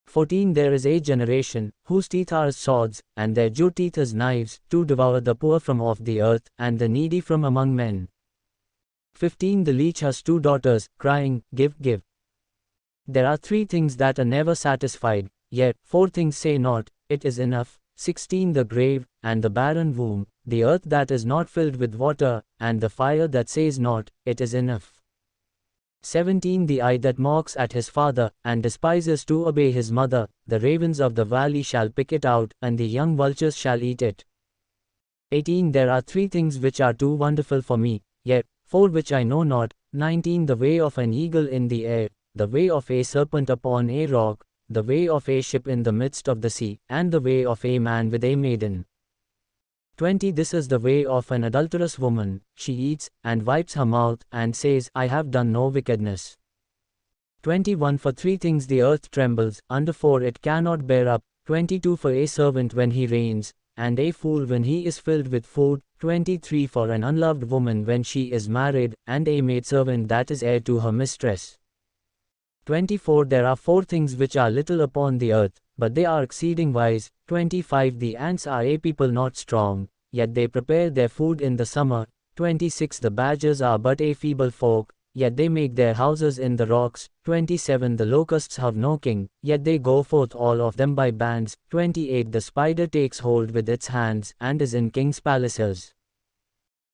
14. There is a generation, whose teeth are as swords, and their jaw teeth as knives, to devour the poor from off the earth, and the needy from among men. 15. The leech has 2 daughters, crying, Give, give. There are 3 things that are never satisfied, yet 4 things say not, It is enough. 16. The grave, and the barren womb, the earth that is not filled with water, and the fire that says not, It is enough. 17. The eye that mocks at his father, and despises to obey his mother, the ravens of the valley shall pick it out, and the young vultures shall eat it. 18. There are 3 things which are too wonderful for me, yet 4 which I know not. 19. The way of an eagle in the air, the way of a serpent upon a rock, the way of a ship in the midst of the sea, and the way of a man with a maiden. 20 This is the way of an adulterous woman, she eats, and wipes her mouth, and says, I have done no wickedness. 21 For 3 things the earth trembles, under 4 it cannot bear up. 22 For a servant when he reigns, and a fool when he is filled with food. 23 For an unloved woman when she is married, and a maidservant that is heir to her mistress. 24 There are 4 things which are little upon the earth, but they are exceeding wise. 25 The ants are a people not strong, yet they prepare their food in the summer. 26 The badgers are but a feeble folk, yet they make their houses in the rocks. 27 The locusts have no king, yet they go forth all of them by bands. 28 The spider takes hold with its hands, and is in king's palaces.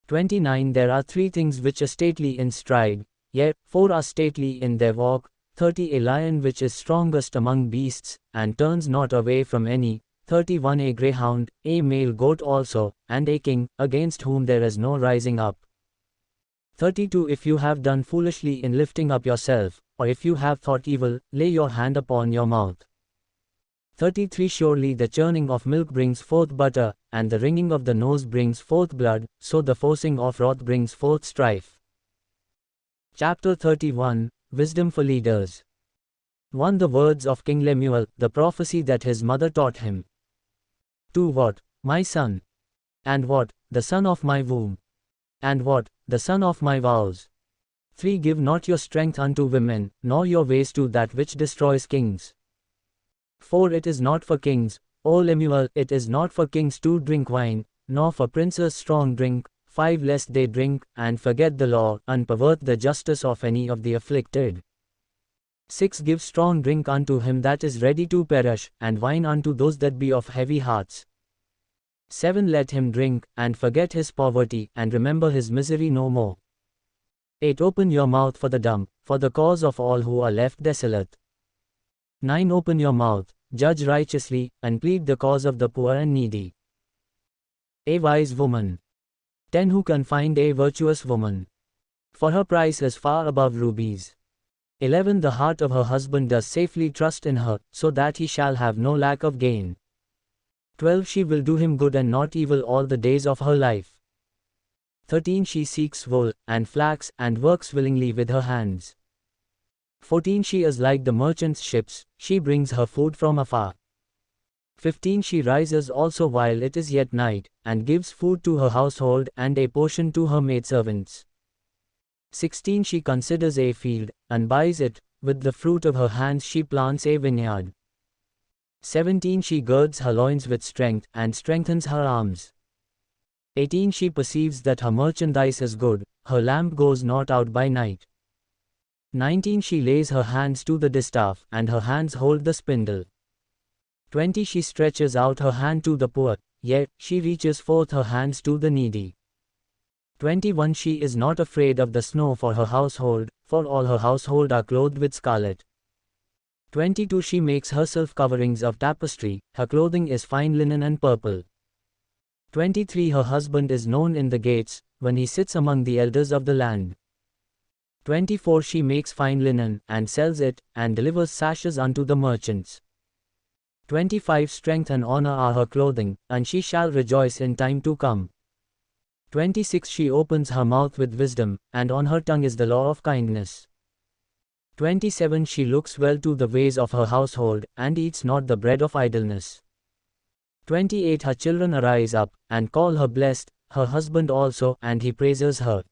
29 There are 3 things which are stately in stride, yet 4 are stately in their walk. 30 A lion which is strongest among beasts, and turns not away from any. 31 A greyhound, a male goat also, and a king, against whom there is no rising up. 32 If you have done foolishly in lifting up yourself, or if you have thought evil, lay your hand upon your mouth. 33 Surely the churning of milk brings forth butter, and the wringing of the nose brings forth blood, so the forcing of wrath brings forth strife. Chapter 31 Wisdom for Leaders. 1 The words of King Lemuel, the prophecy that his mother taught him. 2 What, my son? And what, the son of my womb? And what, the son of my vows? 3 Give not your strength unto women, nor your ways to that which destroys kings. 4 It is not for kings, O Lemuel, it is not for kings to drink wine, nor for princes strong drink. 5 Lest they drink, and forget the law, and pervert the justice of any of the afflicted. 6 Give strong drink unto him that is ready to perish, and wine unto those that be of heavy hearts. 7 Let him drink, and forget his poverty, and remember his misery no more. 8 Open your mouth for the dumb, for the cause of all who are left desolate. 9 Open your mouth, judge righteously, and plead the cause of the poor and needy. A wise woman. 10 Who can find a virtuous woman? For her price is far above rubies. 11 The heart of her husband does safely trust in her, so that he shall have no lack of gain. 12 She will do him good and not evil all the days of her life. 13 She seeks wool, and flax, and works willingly with her hands. 14 She is like the merchant's ships, she brings her food from afar. 15 She rises also while it is yet night, and gives food to her household, and a portion to her maidservants. 16 She considers a field, and buys it, with the fruit of her hands she plants a vineyard. 17 She girds her loins with strength, and strengthens her arms. 18 She perceives that her merchandise is good, her lamp goes not out by night. 19 She lays her hands to the distaff, and her hands hold the spindle. 20 She stretches out her hand to the poor, yet she reaches forth her hands to the needy. 21 She is not afraid of the snow for her household, for all her household are clothed with scarlet. 22 She makes herself coverings of tapestry, her clothing is fine linen and purple. 23 Her husband is known in the gates, when he sits among the elders of the land. 24 She makes fine linen, and sells it, and delivers sashes unto the merchants. 25 Strength and honor are her clothing, and she shall rejoice in time to come. 26 She opens her mouth with wisdom, and on her tongue is the law of kindness. 27 She looks well to the ways of her household, and eats not the bread of idleness. 28 Her children arise up, and call her blessed, her husband also, and he praises her.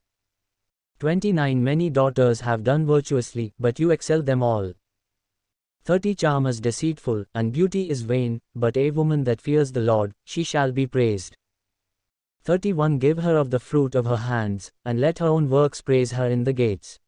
29 Many daughters have done virtuously, but you excel them all. 30 Charm is deceitful, and beauty is vain, but a woman that fears the Lord, she shall be praised. 31 Give her of the fruit of her hands, and let her own works praise her in the gates.